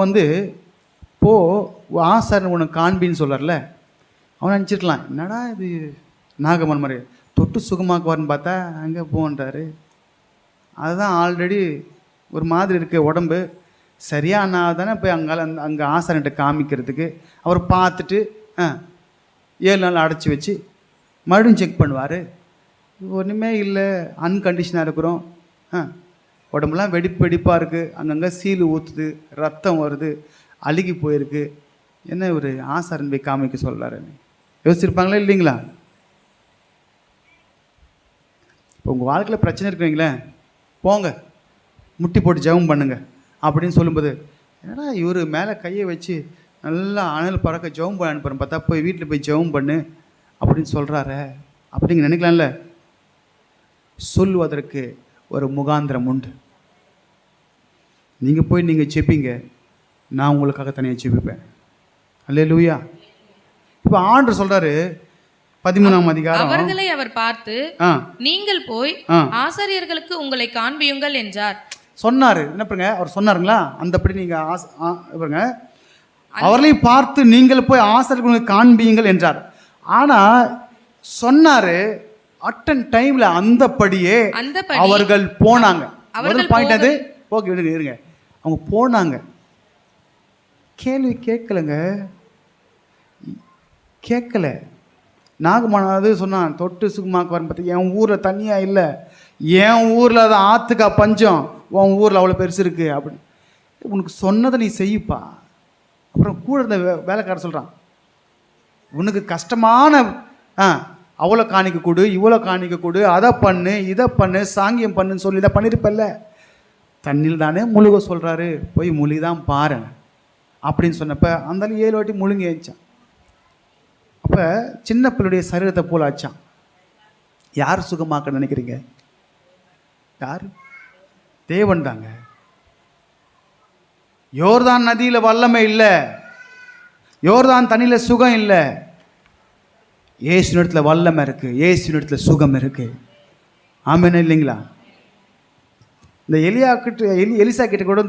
C: போ ஆசாரன் உனக்கு காண்பின்னு சொல்கிறார்ல, அவன் நினச்சிருக்கலாம், என்னடா இது நாகமன் மாதிரி தொட்டு சுகமாக்குவார்னு பார்த்தா அங்கே போன்றாரு. அதுதான் ஆல்ரெடி ஒரு மாதிரி இருக்க உடம்பு சரியானா தானே போய் அங்கே ஆசாரன்கிட்ட காமிக்கிறதுக்கு. அவர் பார்த்துட்டு 7 நாள் அடைச்சி வச்சு மறுபடியும் செக் பண்ணுவார். ஒன்றுமே இல்லை, அன்கண்டிஷனாக இருக்கிறோம். உடம்புலாம் வெடிப்பாக இருக்குது, அங்கங்கே சீல் ஊற்றுது, ரத்தம் வருது, அழுகி போயிருக்கு. என்ன ஒரு ஆசாரன் போய் காமிக்க சொல்கிறாரு? யோசிச்சிருப்பாங்களா இல்லைங்களா? இப்போ உங்கள் வாழ்க்கையில் பிரச்சனை இருக்குவீங்களே, போங்க முட்டி போட்டு ஜெபம் பண்ணுங்க அப்படின்னு சொல்லும்போது, ஏன்னா இவர் மேலே கையை வச்சு நல்லா அனல் பறக்க ஜெபம் பண்ண அனுப்புகிறேன், பார்த்தா போய் வீட்டில் போய் ஜெபம் பண்ணு அப்படின்னு சொல்கிறாரு அப்படிங்க நினைக்கலாம்ல. சொல்லுவதற்கு ஒரு முகாந்திரம் உண்டு. நீங்கள் போய் நீங்கள் செப்பிங்க, நான் உங்களுக்காக தனியாக செப்பிப்பேன். அல்லேலூயா. இப்போ ஆண்டவர் சொல்கிறாரு 13ஆம் அதிகாரம்,
D: அவர்களை அவர் பார்த்து நீங்கள் போய் ஆசாரியர்களுக்கு உங்களை காண்பியுங்கள் என்றார்.
C: சொன்னார். என்ன பண்ணுங்க, அவர் சொன்னாருங்களா? அந்தபடி நீங்கள் அவர்களையும் பார்த்து நீங்கள் போய் ஆசாரியர்களுக்கு காண்பியுங்கள் என்றார். ஆனால் சொன்னார் அட்டன் டைமில் அந்தபடியே அவர்கள் போனாங்க. அவர்கள் பாயிண்ட் அது ஓகே, இருங்க. அவங்க போனாங்க, கேள்வி கேட்கல. நாகமானது சொன்னான், தொட்டு சுகமாக்குவார்னு பார்த்து, என் ஊரில் தண்ணியாக இல்லை, என் ஊரில் அது ஆற்றுக்கா பஞ்சம், உன் ஊரில் அவ்வளோ பெருசு இருக்குது அப்படின்னு. உனக்கு சொன்னதை நீ செய்யுப்பா. அப்புறம் கூட இருந்த வேலைக்காரர் சொல்கிறான், உனக்கு கஷ்டமான அவ்வளோ காணிக்க கொடு, இவ்வளோ காணிக்க கொடு, அதை பண்ணு, இதை பண்ணு, சாங்கியம் பண்ணுன்னு சொல்லி இதை பண்ணியிருப்பல்ல, தண்ணியில் தானே முழுக சொல்கிறாரு, போய் முழுகிதான் பாரு அப்படின்னு சொன்னப்போ அந்த 7 வாட்டி முழுங்கி ஏஞ்சான். அப்போ சின்ன பிள்ளைடைய சரீரத்தை போல் ஆச்சான். யார் சுகமாக்க நினைக்கிறீங்க? யார்? தேவன் தாங்க. யோர்தான் நதியில் வல்லமை இல்லை, யோர்தான் தண்ணியில் சுகம் இல்லை. இயேசுவினிடத்தில் வல்லமை இருக்குது, இயேசுவினிடத்தில் சுகம் இருக்குது. ஆமென் இல்லைங்களா? இந்த எலிசா கிட்ட கூட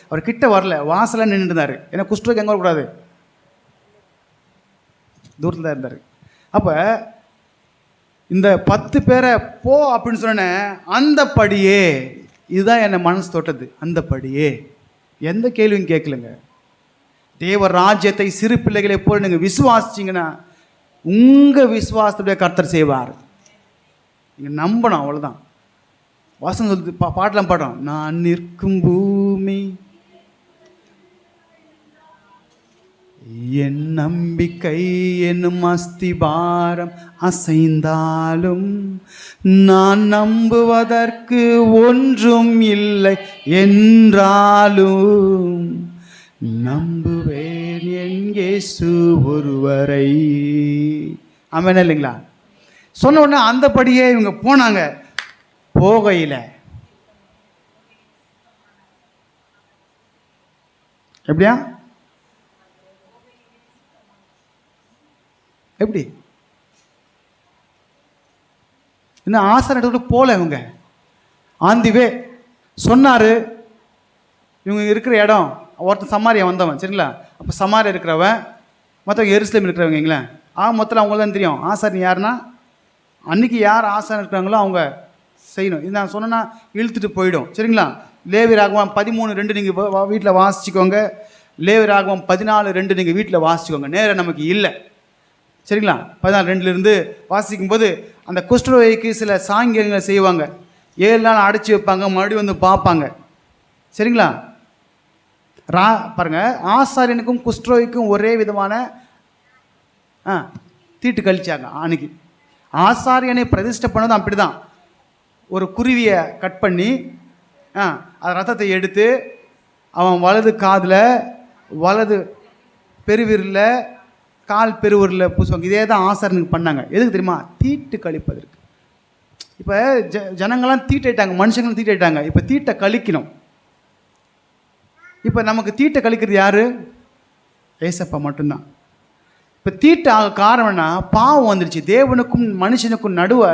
C: அவர் கிட்ட வரல, வாசலாக நின்று இருந்தார். ஏன்னா குஷ்டரோகி எங்கே வரக்கூடாது, தூரத்தில் தான் இருந்தார். அப்போ இந்த 10 பேரை போ அப்படின்னு சொன்னேன். அந்தபடியே, இதுதான் என்னை மனசு தொட்டது. அந்தபடியே எந்த கேள்வியும் கேட்கலங்க. தேவ ராஜ்யத்தை சிறு பிள்ளைகளை போல் நீங்கள் விசுவாசிச்சிங்கன்னா உங்கள் விசுவாசத்துடைய கர்த்தர் செய்வார். நீங்கள் நம்பணும், அவ்வளோதான். வாசம் சொல்லி பாட்டெலாம் பாடுறோம், நான் நிற்கும் பூமி என் நம்பிக்கை என்னும் அஸ்திபாரம் அசைந்தாலும் நான் நம்புவதற்கு ஒன்றும் இல்லை என்றாலும் நம்புவேன் என் இயேசு ஒருவரை. ஆமென் இல்லைங்களா? சொன்ன உடனே அந்தபடியே இவங்க போனாங்க. போகையில் எப்படியா எப்படி இன்னும் ஆசாரியர்களுக்கு போல இவங்க ஆந்திவே சொன்னார். இவங்க இருக்கிற இடம் ஒருத்தன் சமாரியா வந்தவன் சரிங்களா. அப்போ சமாரியா இருக்கிறவன் மற்றவங்க எருசலேம் இருக்கிறவங்களே மொத்தத்தில் அவங்களுக்கு தான் தெரியும் ஆசாரியன் யாருன்னா. அன்றைக்கி யார் ஆசாரியன் இருக்கிறாங்களோ அவங்க செய்யணும். இது நான் சொன்னேன்னா இழுத்துட்டு போயிடும் சரிங்களா. லேவி ராகவம் 13:2 நீங்கள் வீட்டில் வாசிச்சுக்கோங்க. லேவி ராகவம் 14:2 நீங்கள் வீட்டில் வாசிச்சுக்கோங்க. நேரம் நமக்கு இல்லை சரிங்களா. 14:2 வாசிக்கும்போது அந்த குஷ்டரோகிக்கு சில சாங்கியங்களை செய்வாங்க. 7 நாள் அடைச்சி வைப்பாங்க, மறுபடியும் வந்து பார்ப்பாங்க சரிங்களா. பாருங்க, ஆசாரியனுக்கும் குஷ்டரோகிக்கும் ஒரே விதமான தீட்டு கழிச்சாங்க. அன்னைக்கு ஆசாரியனை பிரதிஷ்டை பண்ணதும் அப்படி தான். ஒரு குருவியை கட் பண்ணி அது ரத்தத்தை எடுத்து அவன் வலது காதில், வலது பெருவிரில், கால் பெருவிரில் பூசுவாங்க. இதே தான் ஆசாரியனுக்கு பண்ணாங்க. எதுக்கு தெரியுமா? தீட்டு கழிப்பதற்கு. இப்போ ஜனங்கள்லாம் தீட்டாயிட்டாங்க, மனுஷங்களும் தீட்டாயிட்டாங்க. இப்போ தீட்டை கழிக்கணும். இப்போ நமக்கு தீட்டை கழிக்கிறது யார்? ஏசப்பா மட்டும்தான். இப்போ தீட்டு ஆக காரணம்னா பாவம் வந்துடுச்சு. தேவனுக்கும் மனுஷனுக்கும் நடுவே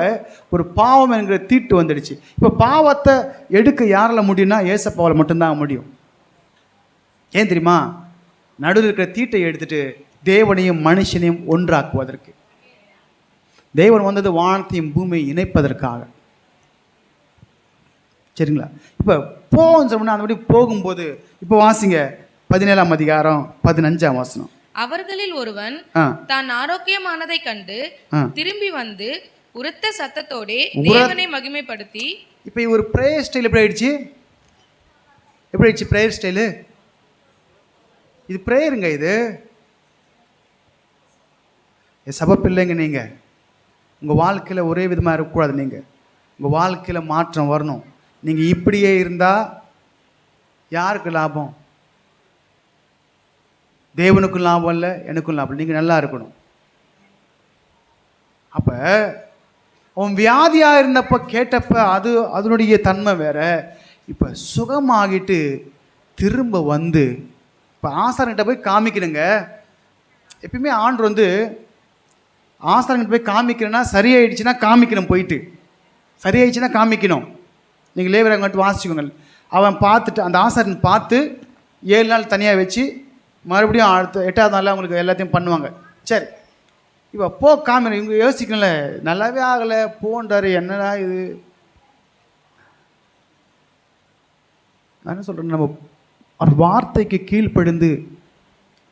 C: ஒரு பாவம் என்கிற தீட்டு வந்துடுச்சு. இப்போ பாவத்தை எடுக்க யாரால் முடியும்னா ஏசப்பாவால் மட்டும்தான் முடியும். ஏன் தெரியுமா? நடுவில் இருக்கிற தீட்டை எடுத்துட்டு தேவனையும் மனுஷனையும் ஒன்றாக்குவதற்கு. தேவன் வந்தது வானத்தையும் பூமியை இணைப்பதற்காக சரிங்களா. இப்போ போன்னு சொன்னா அந்த மாதிரி போகும்போது இப்போ வாசிங்க 17ஆம் அதிகாரம் 15ஆம் வசனம்.
D: அவர்களில் ஒருவன் தான் ஆரோக்கியமானதை கண்டு திரும்பி வந்து உரத்த சத்தத்தோடே தேவனை மகிமைப்படுத்தி.
C: இப்போ ஒரு பிரேயர் ஸ்டைல் எப்படி ஆயிடுச்சு? எப்படி ஆயிடுச்சு பிரேயர் ஸ்டைலு? இது பிரேயருங்க. இது சபை பிள்ளைங்க. நீங்கள் உங்கள் வாழ்க்கையில் ஒரே விதமாக இருக்கக்கூடாது. நீங்கள் உங்கள் வாழ்க்கையில் மாற்றம் வரணும். நீங்கள் இப்படியே இருந்தால் யாருக்கு லாபம்? தேவனுக்கும் லாபம் இல்லை, எனக்கும் லாபம். நீங்கள் நல்லா இருக்கணும். அப்போ அவன் வியாதியாக இருந்தப்போ கேட்டப்ப அதனுடைய தன்மை வேற. இப்போ சுகமாகிட்டு திரும்ப வந்து இப்போ ஆசாரங்கிட்ட போய் காமிக்கணுங்க. எப்பயுமே ஆண்டு வந்து ஆசாரங்கிட்ட போய் காமிக்கணும்னா சரியாயிடுச்சுன்னா காமிக்கணும். போயிட்டு சரியாயிடுச்சுன்னா காமிக்கணும். நீங்கள் லேவியராகமம் மட்டும் வாசிச்சுக்கோங்க. அவன் பார்த்துட்டு அந்த ஆசாரியன் பார்த்து 7 நாள் தனியாக வச்சு மறுபடியும் அடுத்த 8ஆவது நாளில் அவங்களுக்கு எல்லாத்தையும் பண்ணுவாங்க. சரி, இப்போ போ காமிக்கணும். இவங்க யோசிக்கல, நல்லாவே ஆகலை போன்றாரு, என்னடா இது. நான் என்ன சொல்கிறேன், நம்ம ஒரு வார்த்தைக்கு கீழ்ப்படிந்து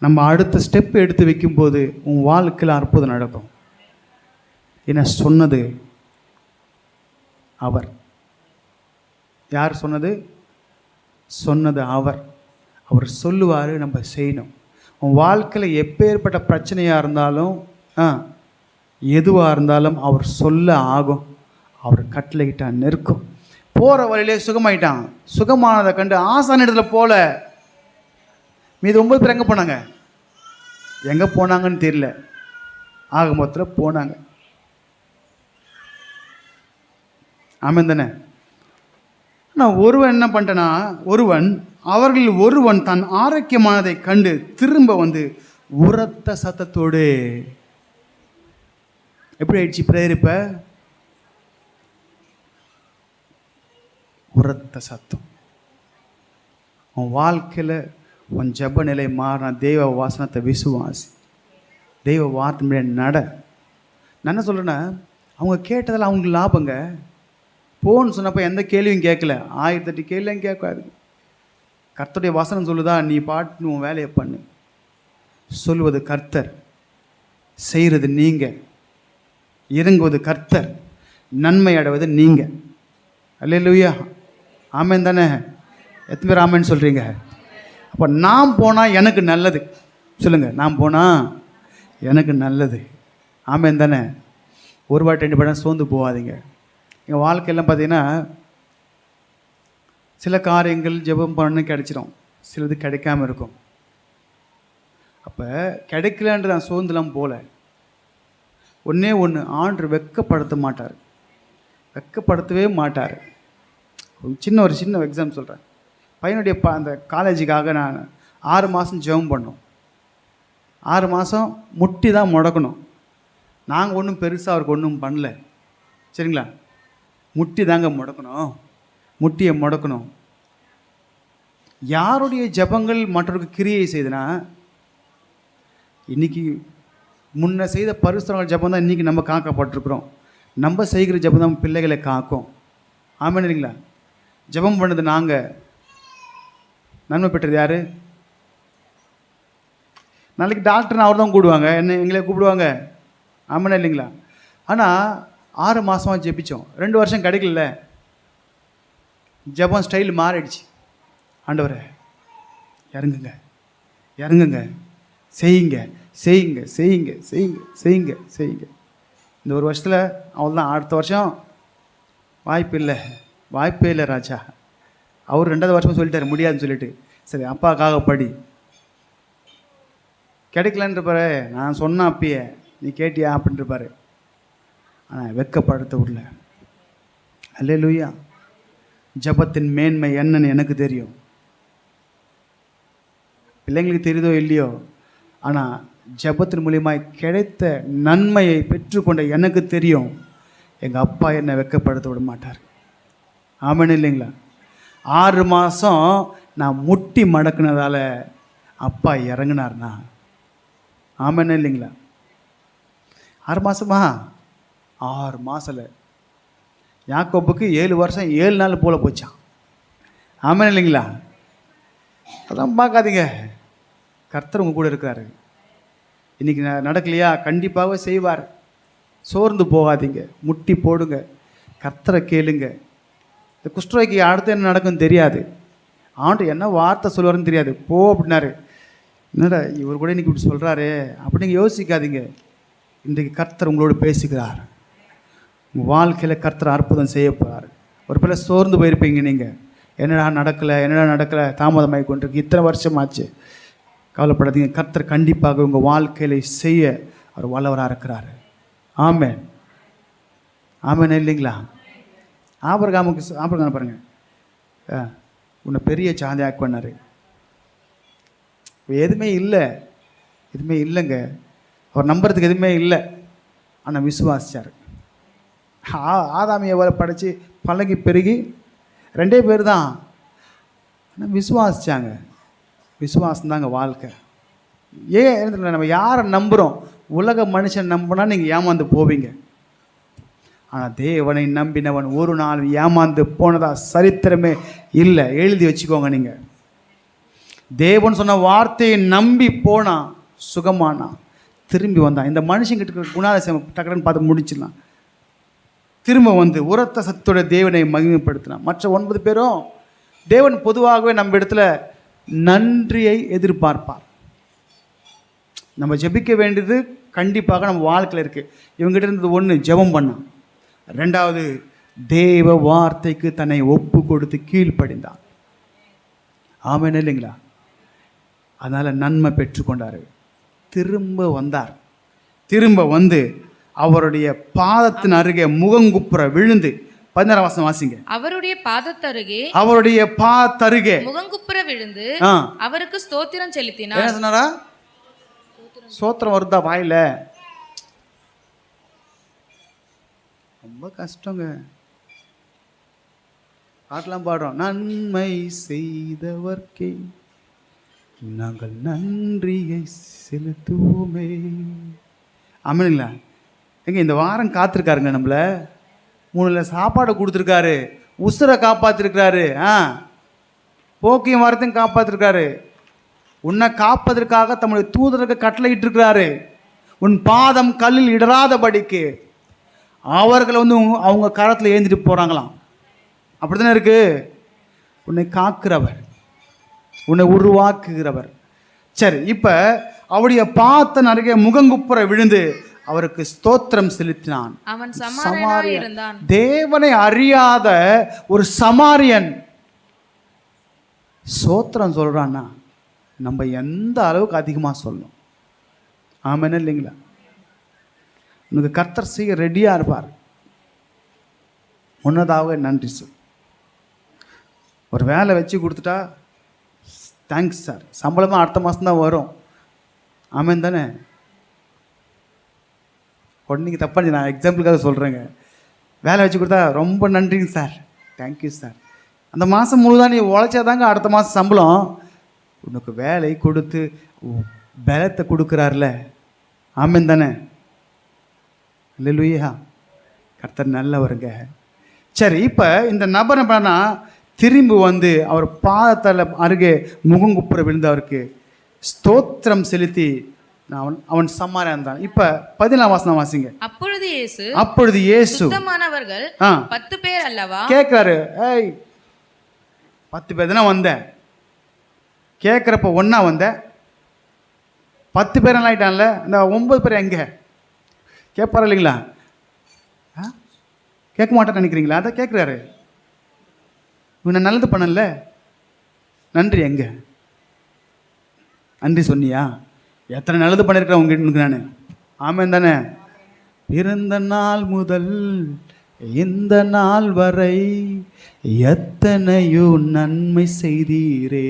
C: நம்ம அடுத்த ஸ்டெப் எடுத்து வைக்கும்போது உன் வாழ்க்கையில் அற்புதம் நடக்கும். என்ன சொன்னது அவர். யார் சொன்னது? சொன்னது அவர். அவர் சொல்லுவார், நம்ம செய்யணும். உன் வாழ்க்கையில் எப்பேற்பட்ட பிரச்சனையாக இருந்தாலும் எதுவாக இருந்தாலும் அவர் சொல்ல ஆகும். அவர் கட்டளையிட்டான் நிற்கும். போகிற வழியிலே சுகமாயிட்டான். சுகமானதை கண்டு ஆசான இடத்துல போல மீது 9 பேர் எங்கே போனாங்க? எங்கே போனாங்கன்னு தெரியல. ஆக மொத்தத்தில் போனாங்க. ஆமாம் தானே? ஆனால் ஒருவன் என்ன பண்ணிட்டனா, அவர்களில் ஒருவன் தன் ஆரோக்கியமானதை கண்டு திரும்ப வந்து உரத்த சத்தத்தோடு. எப்படி ஆயிடுச்சு பிரேயர்? இப்போ உரத்த சத்தம். உன் வாழ்க்கையில் உன் ஜெப நிலை மாறின தெய்வ வாசனத்தை விசுவாசி. தெய்வ வார்த்தை நட. நான் என்ன சொல்கிறேன்னா, அவங்க கேட்டதில் அவங்களுக்கு லாபங்க. போன்னு சொன்னப்போ எந்த கேள்வியும் கேட்கல. 1008 கேள்வியும் கேட்காது. கர்த்தருடைய வசனம் சொல்லுதா, நீ பாட்டு உன் வேலையை பண்ணு. சொல்லுவது கர்த்தர், செய்கிறது நீங்கள், இறங்குவது கர்த்தர், நன்மை அடைவது நீங்கள். அல்லேலூயா, ஆமேன் தானே? எத்தனை பேர் ஆமேன்னு சொல்கிறீங்க? அப்போ நான் போனால் எனக்கு நல்லது சொல்லுங்கள். நான் போனால் எனக்கு நல்லது. ஆமேன் தானே? ஒரு வாட்டி 2 படம் சோர்ந்து போகாதீங்க. எங்கள் வாழ்க்கையெல்லாம் பார்த்தீங்கன்னா சில காரியங்கள் ஜெபம் பண்ணு கிடைச்சிடும், சிலது கிடைக்காம இருக்கும். அப்போ கிடைக்கலன்ற நான் சோர்ந்துலாம் போகல. ஒன்றே ஒன்று, ஆண்டு வெட்கப்படுத்த மாட்டார், வெட்கப்படுத்தவே மாட்டார். ஒரு சின்ன எக்ஸாம் சொல்கிறேன். பையனுடைய அந்த காலேஜுக்காக நான் 6 மாதம் ஜெபம் பண்ணோம். 6 மாதம் முட்டி தான் முடக்கணும். நாங்கள் ஒன்றும் பெருசாக அவருக்கு ஒன்றும் பண்ணல, சரிங்களா? முட்டி தாங்க முடக்கணும், முட்டியை முடக்கணும். யாருடைய ஜெபங்கள் மற்றவருக்கு கிரியை செய்தனா, இன்றைக்கி முன்ன செய்த பரிசுத்தவான்கள் ஜெபம் தான் இன்றைக்கி நம்ம காக்கப்பட்டிருக்கிறோம். நம்ம செய்கிற ஜெபம் தான் பிள்ளைகளை காக்கும். ஆமாம் இல்லைங்களா? ஜெபம் பண்ணது நாங்கள், நன்மை பெற்றது யார்? நாளைக்கு டாக்டர்னு அவர் தான் கூப்பிடுவாங்க, என்ன எங்களை கூப்பிடுவாங்க. ஆமாம் இல்லைங்களா? ஆனால் 6 மாதமாக ஜெபித்தோம், 2 வருஷம் கிடைக்கல. ஜெபம் ஸ்டைல் மாறிடுச்சு. ஆண்டவரே இறங்குங்க, இறங்குங்க, செய்யுங்க, செய்யுங்க, செய்யுங்க, செய்யுங்க, செய்யுங்க, செய்யுங்க. இந்த ஒரு வருஷத்தில் அவ்வளோதான். அடுத்த வருஷம் வாய்ப்பே இல்லை ராஜா. அவர் 2வது வருஷம் சொல்லிட்டார் முடியாதுன்னு சொல்லிட்டு. சரி அப்பாக்காக படி, கிடைக்கலன்றப்பாரு. நான் சொன்னேன் அப்பயே, நீ கேட்டியா அப்படின்றப்பாரு. ஆனால் வெட்கப்படுத்த விடல. அல்லேலூயா. ஜெபத்தின் மேன்மை என்னன்னு எனக்கு தெரியும், பிள்ளைங்களுக்கு தெரியுதோ இல்லையோ. ஆனால் ஜெபத்தின் மூலியமாய் கிடைத்த நன்மையை பெற்றுக்கொண்ட எனக்கு தெரியும், எங்கள் அப்பா என்னை வெட்கப்படுத்த விட மாட்டார். ஆமாம் இல்லைங்களா? 6 மாதம் நான் முட்டி மடக்குனதால அப்பா இறங்கினார்னா, ஆமாம் இல்லைங்களா? 6 மாதமா? 6 மாதத்தில் யாக்கோப்புக்கு 7 வருஷம் 7 நாள் போல போச்சான். ஆமாம் இல்லைங்களா? அதெல்லாம் பார்க்காதீங்க, கர்த்தர் உங்கள் கூட இருக்கிறாரு. இன்றைக்கி நடக்கலையா, கண்டிப்பாக செய்வார். சோர்ந்து போகாதீங்க, முட்டி போடுங்க, கர்த்தரை கேளுங்க. இந்த குஷ்டரோகிக்கு அடுத்து என்ன நடக்கும்னு தெரியாது, ஆண்டு என்ன வார்த்தை சொல்லுவாருன்னு தெரியாது. போ அப்படின்னாரு. என்னடா இவர் கூட இன்றைக்கி இப்படி சொல்கிறாரு அப்படின்னு யோசிக்காதீங்க. இன்றைக்கு கர்த்தர் உங்களோடு பேசுகிறார். உங்கள் வாழ்க்கையில் கர்த்தர் அற்புதம் செய்ய போகிறார். ஒரு பிள்ளை சோர்ந்து போயிருப்பீங்க நீங்கள், என்னடா நடக்கலை, தாமதமாகி கொண்டிருக்கு, இத்தனை வருஷமாச்சு. கவலைப்படாதீங்க, கர்த்தர் கண்டிப்பாக உங்கள் வாழ்க்கையில் செய்ய அவர் வல்லவராக இருக்கிறார். ஆமென், ஆமென் இல்லைங்களா? ஆபிரகாம் பாருங்க, உன்னை பெரிய சாந்தி ஆக்குனார். எதுவுமே இல்லைங்க, அவர் நம்புறதுக்கு எதுவுமே இல்லை. ஆனால் விசுவாசிச்சார். ஆதாமியை படைச்சி பழகி பெருகி 2 பேர் தான், ஆனால் விசுவாசிச்சாங்க. விசுவாசம்தாங்க வாழ்க்கை. ஏன் நம்ம யாரை நம்புகிறோம்? உலக மனுஷன் நம்பினா நீங்கள் ஏமாந்து போவீங்க. ஆனால் தேவனை நம்பினவன் ஒரு நாள் ஏமாந்து போனதா சரித்திரமே இல்லை. எழுதி வச்சுக்கோங்க. நீங்கள் தேவன் சொன்ன வார்த்தையை நம்பி போனான், சுகமானான், திரும்பி வந்தான். இந்த மனுஷங்கிட்ட இருக்கிற குணாதிசயம் டக்குன்னு பார்த்து முடிச்சிடலாம். திரும்ப வந்து உரத்த சத்தோட தேவனை மகிமைப்படுத்தினான். மற்ற 9 பேரும் தேவன் பொதுவாகவே நம்ம இடத்துல நன்றியை எதிர்பார்ப்பார். நம்ம ஜெபிக்க வேண்டியது கண்டிப்பாக நம்ம வாழ்க்கையில் இருக்குது. இவங்ககிட்ட இருந்தது 1, ஜெபம் பண்ணான். 2வது, தேவ வார்த்தைக்கு தன்னை ஒப்பு கொடுத்து கீழ்ப்படிந்தான். ஆமென் இல்லைங்களா? அதனால் நன்மை பெற்றுக்கொண்டார். திரும்ப வந்தார். திரும்ப வந்து அவருடைய பாதத்தின் அருகே முகங்குப்புற விழுந்து, 16 வசனம் வாசிங்க.
D: அவருடைய பாதத்தருகே முகங்குப்புற விழுந்து அவருக்கு ஸ்தோத்திரம் செலுத்தினார்.
C: என்ன சொன்னாரா? ஸ்தோத்திரம் வருதா வாயில? ரொம்ப கஷ்டங்க. பாட்டெல்லாம் பாடுறோம், நன்மை செய்தவர்க்கே நாங்கள் நன்றியை செலுத்துவோமே. ஆமாங்களா? எங்க இந்த வாரம் காத்திருக்காருங்க, நம்மள 3 சாப்பாடை கொடுத்துருக்காரு, உசுரை காப்பாற்றிருக்கிறாரு, போக்கியம் வாரத்தையும் காப்பாற்றிருக்காரு. உன்னை காப்பதற்காக தம்முடைய தூதருக்கு கட்டளையிட்டு இருக்கிறாரு. உன் பாதம் கல்லில் இடராதபடிக்கு அவர்களை வந்து அவங்க கரத்தில் ஏந்திட்டு போகிறாங்களாம். அப்படி தானே இருக்கு. உன்னை காக்கிறவர், உன்னை உருவாக்குகிறவர். சரி, இப்போ அவருடைய பாதத்தின் அருகே முகங்குப்புற விழுந்து அவருக்கு ஸ்தோத்திரம் செலுத்தினான்.
D: அவன் சமாரியனாய் இருந்தான்.
C: தேவனை அறியாத ஒரு சமாரியன் ஸ்தோத்திரம் சொல்றான்னா நம்ம எந்த அளவுக்கு அதிகமாக சொல்லணும். ஆமென் இல்லைங்களா? உனக்கு கர்த்தர் செய்ய ரெடியாக இருப்பார். முன்னதாக நன்றி சொல். ஒரு வேலை வச்சு கொடுத்துட்டா தேங்க்ஸ் சார், சம்பளமாக அடுத்த மாதம் தான் வரும். ஆமாம் தானே? நீங்கள் தப்பாக, நான் எக்ஸாம்பிளுக்காக சொல்கிறேங்க. வேலை வச்சு கொடுத்தா ரொம்ப நன்றிங்க சார், தேங்க்யூ சார். அந்த மாதம் முழுதான் நீ உழைச்சாதாங்க அடுத்த மாதம் சம்பளம். உனக்கு வேலை கொடுத்து பலத்தை கொடுக்குறாருல. ஆமாம் தானே? இல்லையா? கர்த்தர் நல்லவருங்க. சரி, இப்போ இந்த நபர் என்னன்னா திரும்பி வந்து அவர் பாதத்தில் அருகே முகங்குப்புற விழுந்து அவருக்கு ஸ்தோத்திரம் செலுத்தி அவன் சமாரியான் தான். இப்ப 14ஆம் வசனம் வாசிங்க. அப்பொழுது இயேசு
D: சுத்தமானவர்கள் 10 பேர் அல்லவா
C: கேட்கிறாரு. ஏய் 10 பேர் தானே வந்த, கேட்குறப்ப ஒன்றா வந்த, 10 பேர் எல்லாம் ஆயிட்டான்ல, இந்த 9 பேர் எங்க கேட்பாரு இல்லைங்களா? கேட்க மாட்டேன்னு நினைக்கிறீங்களா? அதான் கேட்குறாரு. இவனை நல்லது பண்ணல, நன்றி எங்க? நன்றி சொன்னியா? எத்தனை நல்லது பண்ணியிருக்கிறேன் உங்ககிட்ட நான். ஆமாம் தானே? பிறந்த நாள் முதல் இந்த நாள் வரை எத்தனையோ நன்மை செய்தீரே.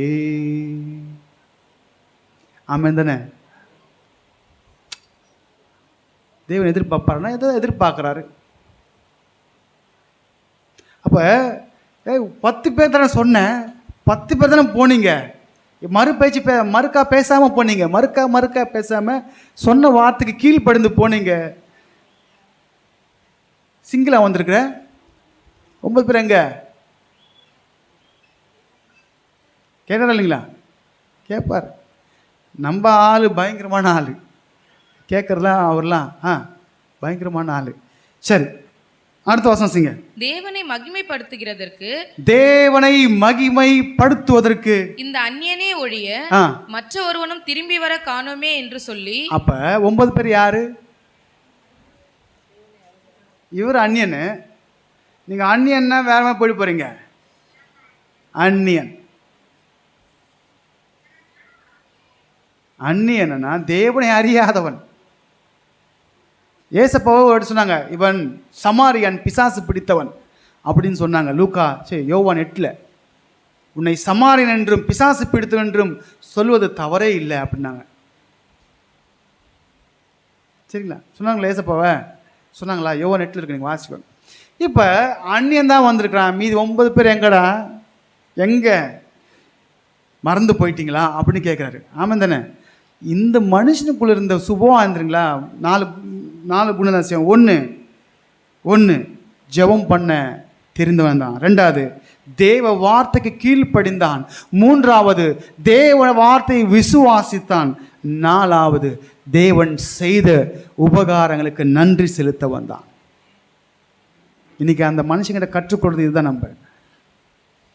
C: ஆமாம் தானே? தேவன் எதிர்பார்ப்பாருன்னா ஏதோ எதிர்பார்க்குறாரு. அப்போ 10 பேர் தானே சொன்னேன், 10 பேர் தானே போனீங்க, மறுபேச்சு மறுக்கா பேசாமல் போனீங்க, மறுக்கா பேசாமல் சொன்ன வார்த்தைக்கு கீழ்ப்படிந்து போனீங்க. சிங்கிளா வந்திருக்கிற 9 பேர் எங்க கேட்கறா இல்லைங்களா? கேட்பார். நம்ம ஆள் பயங்கரமான ஆள், கேட்கறலாம் அவர்லாம் பயங்கரமான ஆள். சரி, அடுத்த வசனம் சிங்க.
D: தேவனை மகிமைப்படுத்துகிறதற்கு,
C: தேவனை மகிமைப்படுத்துவதற்கு
D: இந்த அந்நியனே ஒழிய மற்ற ஒருவனும் திரும்பி வர காணோமே என்று சொல்லி.
C: அப்ப 9 பேர் யாரு? இவர் அந்நியனு. நீங்க அந்நியன்னா வேற மாதிரி போயிட்டு போறீங்க. அந்நியன்னா தேவனை அறியாதவன். ஏசப்பாவை சொன்னாங்க, இவன் சமாரியன், பிசாசு பிடித்தவன் அப்படின்னு சொன்னாங்க. லூக்கா யோவான் 8 உன்னை சமாரியன் என்றும் பிசாசு பிடித்தவன் என்றும் சொல்வது தவறே இல்லை அப்படின்னாங்க. சரிங்களா? சொன்னாங்களா? ஏசப்பாவை சொன்னாங்களா? யோவான் 8 இருக்கு, நீங்கள் வாசிக்கணும். இப்போ அந்நியன் தான் வந்திருக்கிறான், மீதி 9 பேர் எங்கடா, எங்க மறந்து போயிட்டீங்களா அப்படின்னு கேட்குறாரு. ஆமாம் தானே? இந்த மனுஷனுக்குள்ள இருந்த சுபம் ஆயிருந்துங்களா? 4 குணநசியம். ஒன்று ஜெபம் பண்ண தெரிந்தவன் தான். 2வது தேவ வார்த்தைக்கு கீழ்ப்படிந்தான். 3வது தேவ வார்த்தையை விசுவாசித்தான். 4வது தேவன் செய்த உபகாரங்களுக்கு நன்றி செலுத்த வந்தான். இன்னைக்கு அந்த மனுஷங்கிட்ட கற்றுக்கொள்றது இதுதான். நம்ம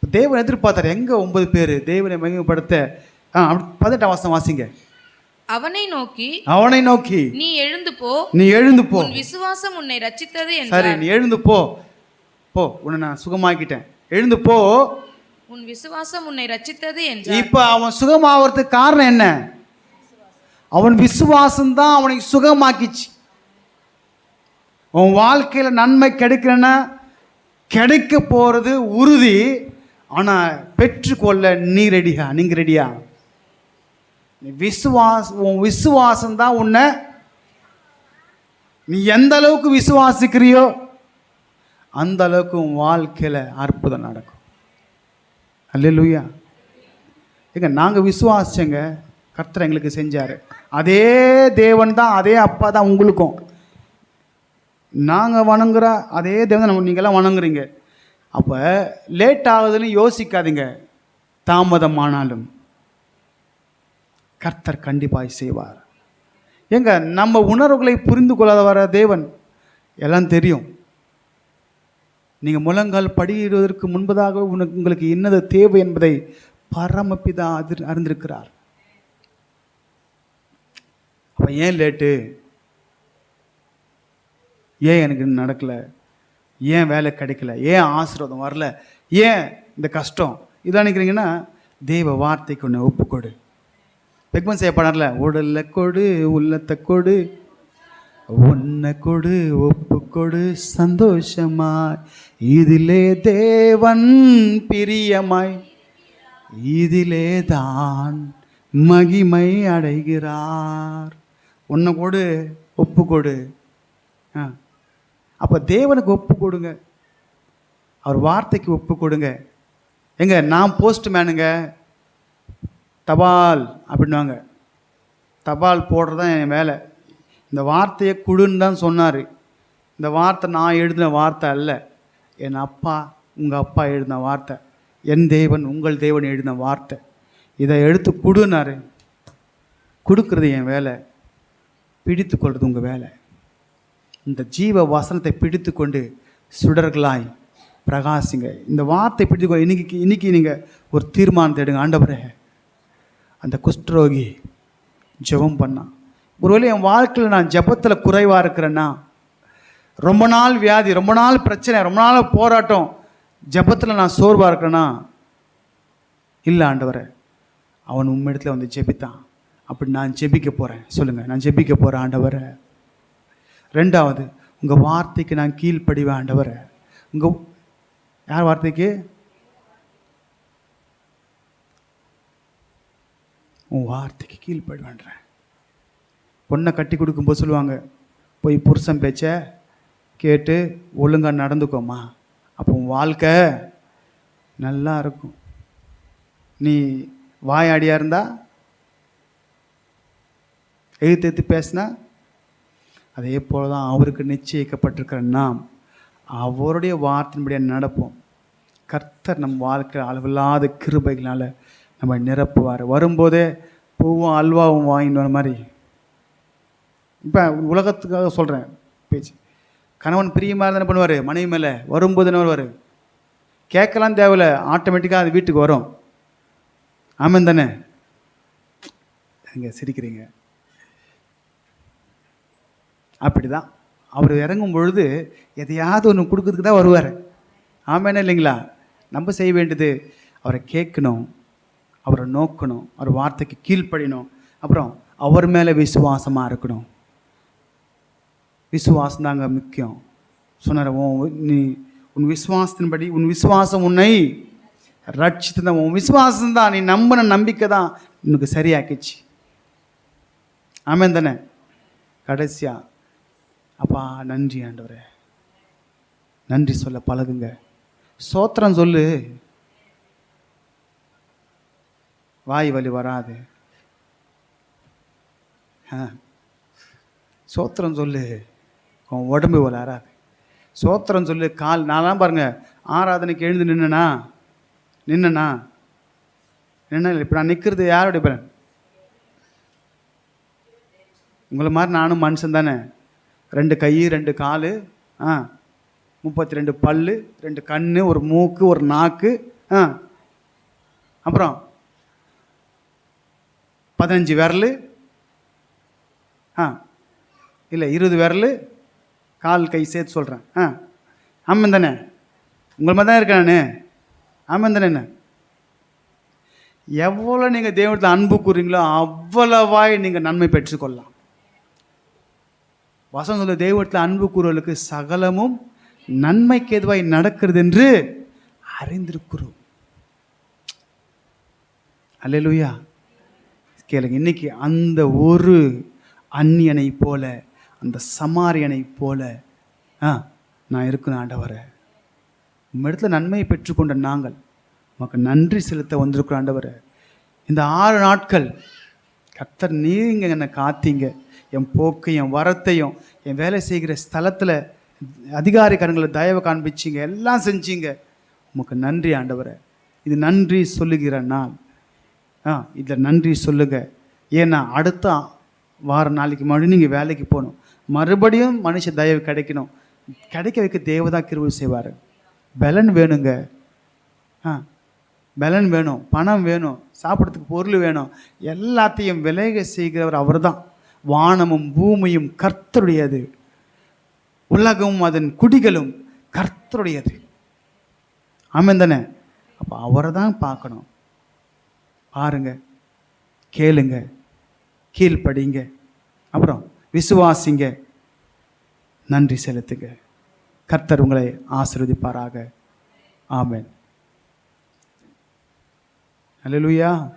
C: தேவன் எதிர்பார்த்தார். எங்க 9 பேர் தேவனை மகிமைப்படுத்த? 18ஆம் வசனம் வாசிங்க.
D: அவனை நோக்கி நீ எழுந்து போ, உன் விசுவாசம் உன்னை ரட்சித்தது என்றார்.
C: சரி, நீ எழுந்து போ, உன்னை நான் சுகமாக்கிட்டேன், எழுந்து போ,
D: உன் விசுவாசம் உன்னை ரட்சித்தது என்றார்.
C: இப்ப அவன் சுகமாவதுக்கு காரணம் என்ன? அவன் விசுவாசம் தான் அவனை சுகமாக்கிச்சு. உன் வாழ்க்கையில நன்மை கிடைக்கலன்னா கிடைக்க போறது உறுதி. ஆனா பெற்றுக்கொள்ள நீங்க ரெடியா? உன் விசுவாசம் தான் உன்னை, நீ எந்த அளவுக்கு விசுவாசிக்கிறியோ அந்த அளவுக்கு உன் வாழ்க்கையில அற்புதம் நடக்கும். அல்லேலூயா. ஏங்க, நாங்கள் விசுவாசிச்சங்க, கர்த்தர் எங்களுக்கு செஞ்சாரு. அதே தேவன் தான், அதே அப்பா தான் உங்களுக்கும். நாங்கள் வணங்குற அதே தேவன் தான் நீங்களாம் வணங்குறீங்க. அப்போ லேட் ஆகுதுன்னு யோசிக்காதீங்க. தாமதமானாலும் கர்த்தர் கண்டிப்பாய் செய்வார். ஏங்க, நம்ம உணர்வுகளை புரிந்து கொள்ளாத வர தேவன் எல்லாம் தெரியும். நீங்கள் முழங்கால் படியிடுவதற்கு முன்பதாக உங்களுக்கு என்னது தேவை என்பதை பரமபிதா அறிந்திருக்கிறார். அப்போ ஏன் லேட்டு? ஏன் எனக்கு நடக்கலை? ஏன் வேலை கிடைக்கல? ஏன் ஆசீர்வாதம் வரல? ஏன் இந்த கஷ்டம்? இதான் நினைக்கிறீங்கன்னா தேவ வார்த்தைக்கு ஒன்று ஒப்புக்கொடு. பெக்மன் செய்யப்படார்ல, உடல்ல கொடு, உள்ளத்தை கொடு, ஒன்ன கொடு, ஒப்பு
B: கொடு சந்தோஷமாய், இதிலே தேவன் பிரியமாய், இதிலே தான் மகிமை அடைகிறார். ஒன்று கொடு, ஒப்பு கொடு. அப்போ தேவனுக்கு ஒப்பு கொடுங்க, அவர் வார்த்தைக்கு ஒப்பு கொடுங்க. எங்க நான் போஸ்ட்மேனுங்க, தபால் அப்படின்வாங்க, தபால் போடுறது தான் என் வேலை. இந்த வார்த்தையை கொடுன்னு தான் சொன்னார். இந்த வார்த்தை நான் எழுதின வார்த்தை அல்ல, என் அப்பா உங்கள் அப்பா எழுதின வார்த்தை, என் தேவன் உங்கள் தேவன் எழுதின வார்த்தை. இதை எடுத்து கொடுனாரு. கொடுக்கறது என் வேலை, பிடித்து கொள்வது உங்கள் வேலை. இந்த ஜீவ வசனத்தை பிடித்து கொண்டு சுடர்களாய் பிரகாசிங்க. இந்த வார்த்தை பிடித்து இன்னைக்கு நீங்கள் ஒரு தீர்மானத்தை எடுங்க. ஆண்டவரே, அந்த குஷ்டரோகி ஜெபம் பண்ணான். ஒருவேளை என் வாழ்க்கையில் நான் ஜெபத்தில் குறைவாக இருக்கிறேன்னா, ரொம்ப நாள் வியாதி, ரொம்ப நாள் பிரச்சனை, ரொம்ப நாள் போராட்டம், ஜெபத்தில் நான் சோர்வாக இருக்கிறேன்னா, இல்லை ஆண்டவரே, அவன் உம்மிடத்தில் வந்து ஜெபித்தான், அப்படி நான் ஜெபிக்க போகிறேன். சொல்லுங்கள், நான் ஜெபிக்க போகிறேன் ஆண்டவரே. ரெண்டாவது, உங்கள் வார்த்தைக்கு நான் கீழ்ப்படிவேன் ஆண்டவரே. உங்கள் யார் வார்த்தைக்கு? உன் வார்த்தைக்கு கீழ்ப்படுவேன்றேன். பொண்ணை கட்டி கொடுக்கும்போது சொல்லுவாங்க, போய் புருஷன் பேச்ச கேட்டு ஒழுங்காக நடந்துக்கோமா, அப்போ உன் வாழ்க்கை நல்லா இருக்கும். நீ வாயாடியாக இருந்தா, எழுத்து பேசினா, அதே போல தான் அவருக்கு நிச்சயிக்கப்பட்டிருக்கிற நாம் அவருடைய வார்த்தையின்படியே நடப்போம். கர்த்தர் நம் வாழ்க்கை அளவில்லாத கிருபைகளால் நம்ம நிரப்புவார். வரும்போதே பூவும் அல்வாவும் வாங்கிட்டு வர மாதிரி. இப்போ உலகத்துக்காக சொல்கிறேன் பேச்சு. கணவன் பிரியமாக என்ன பண்ணுவார் மனைவி மேலே, வரும்போது என்ன வருவார், கேட்கலாம் தேவையில்ல, ஆட்டோமேட்டிக்காக அது வீட்டுக்கு வரும். ஆமாம் தானே? நீங்கள் சிரிக்கிறீங்க. அப்படி தான் அவர் இறங்கும் பொழுது எதையாவது ஒன்று கொடுக்கறதுக்கு தான் வருவார். ஆமாம் இல்லைங்களா? நம்ம செய்ய வேண்டியது அவரை கேட்கணும், அவரை நோக்கணும், அவர் வார்த்தைக்கு கீழ்ப்படியணும், அப்புறம் அவர் மேலே விசுவாசமாக இருக்கணும். விசுவாசம் தாங்க முக்கியம். சொன்னார், நீ உன் விசுவாசத்தின்படி, உன் விசுவாசம் உன்னை ரட்சித்து தான், உன் விசுவாசம் தான், நீ நம்பின நம்பிக்கை தான் உனக்கு சரியாக்கிச்சு. ஆமாம் தானே? கடைசியா, அப்பா நன்றி ஆண்டவரே, நன்றி சொல்ல பழகுங்க. சோத்திரம் சொல்லு, வாய் வலி வராது. சோத்திரம் சொல்லு, உன் உடம்பு வராது. சோத்திரம் சொல்லு. கால் நான்லாம் பாருங்க, ஆராதனைக்கு எழுந்து நின்னா இல்லை, இப்போ நான் நிற்கிறது யாருடைய பலன்? உங்களை மாதிரி நானும் மனுஷன் தானே. 2 கை 2 கால், 32 பல்லு, 2 கண், ஒரு மூக்கு, ஒரு நாக்கு, அப்புறம் 15 விரல், இல்லை 20 விரல், கால் கை சேர்த்து சொல்கிறேன். ஆமாம் தானே? உங்களை மாதிரி தான் இருக்கேன் நான். ஆமாம் தானே? என்ன எவ்வளோ நீங்கள் தேவனத்தில் அன்பு கூறுறீங்களோ அவ்வளவாய் நீங்கள் நன்மை பெற்றுக்கொள்ளலாம். வசனம் சொல்ல, தெய்வத்தில் அன்பு கூறுவர்களுக்கு சகலமும் நன்மைக்கு எதுவாய் நடக்கிறது என்று அறிந்திருக்கிறோம். அல்லேலூயா. கேளுங்க, இன்னைக்கு அந்த ஒரு அந்நியனை போல, அந்த சமாரியனை போல நான் இருக்கணும் ஆண்டவரே. உம்மிடத்தில் நன்மையை பெற்றுக்கொண்ட நாங்கள் உமக்கு நன்றி செலுத்த வந்திருக்கிறோம் ஆண்டவரே. இந்த 6 நாட்கள் கர்த்தர் நீங்க என்னை காத்தீங்க. என் போக்கையும் வரத்தையும், என் வேலை செய்கிற ஸ்தலத்தில் அதிகாரி கரங்களை தயவை காண்பிச்சிங்க, எல்லாம் செஞ்சீங்க. உமக்கு நன்றி ஆண்டவரே. இது நன்றி சொல்லுகிற நாள். இதில் நன்றி சொல்லுங்க. ஏன்னா அடுத்த நாளைக்கு மறுபடியும் நீங்கள் வேலைக்கு போகணும், மறுபடியும் மனுஷ தயவு கிடைக்கணும். கிடைக்க வைக்க தேவதா கிருபை செய்வார். பலன் வேணுங்க, பலன் வேணும், பணம் வேணும், சாப்பிட்றதுக்கு பொருள் வேணும், எல்லாத்தையும் விலக செய்கிறவர் அவர் தான். வானமும் பூமியும் கர்த்தருடையது, உலகமும் அதன் குடிகளும் கர்த்தருடையது. ஆமாம் தானே? அப்போ அவரை தான் பார்க்கணும். பாருங்க, கேளுங்க, கீழ்ப்படிங்க, அப்புறம் விசுவாசிங்க, நன்றி செலுத்துங்க. கர்த்தர் உங்களை ஆசீர்வதிப்பாராக. ஆமென். அல்லேலூயா.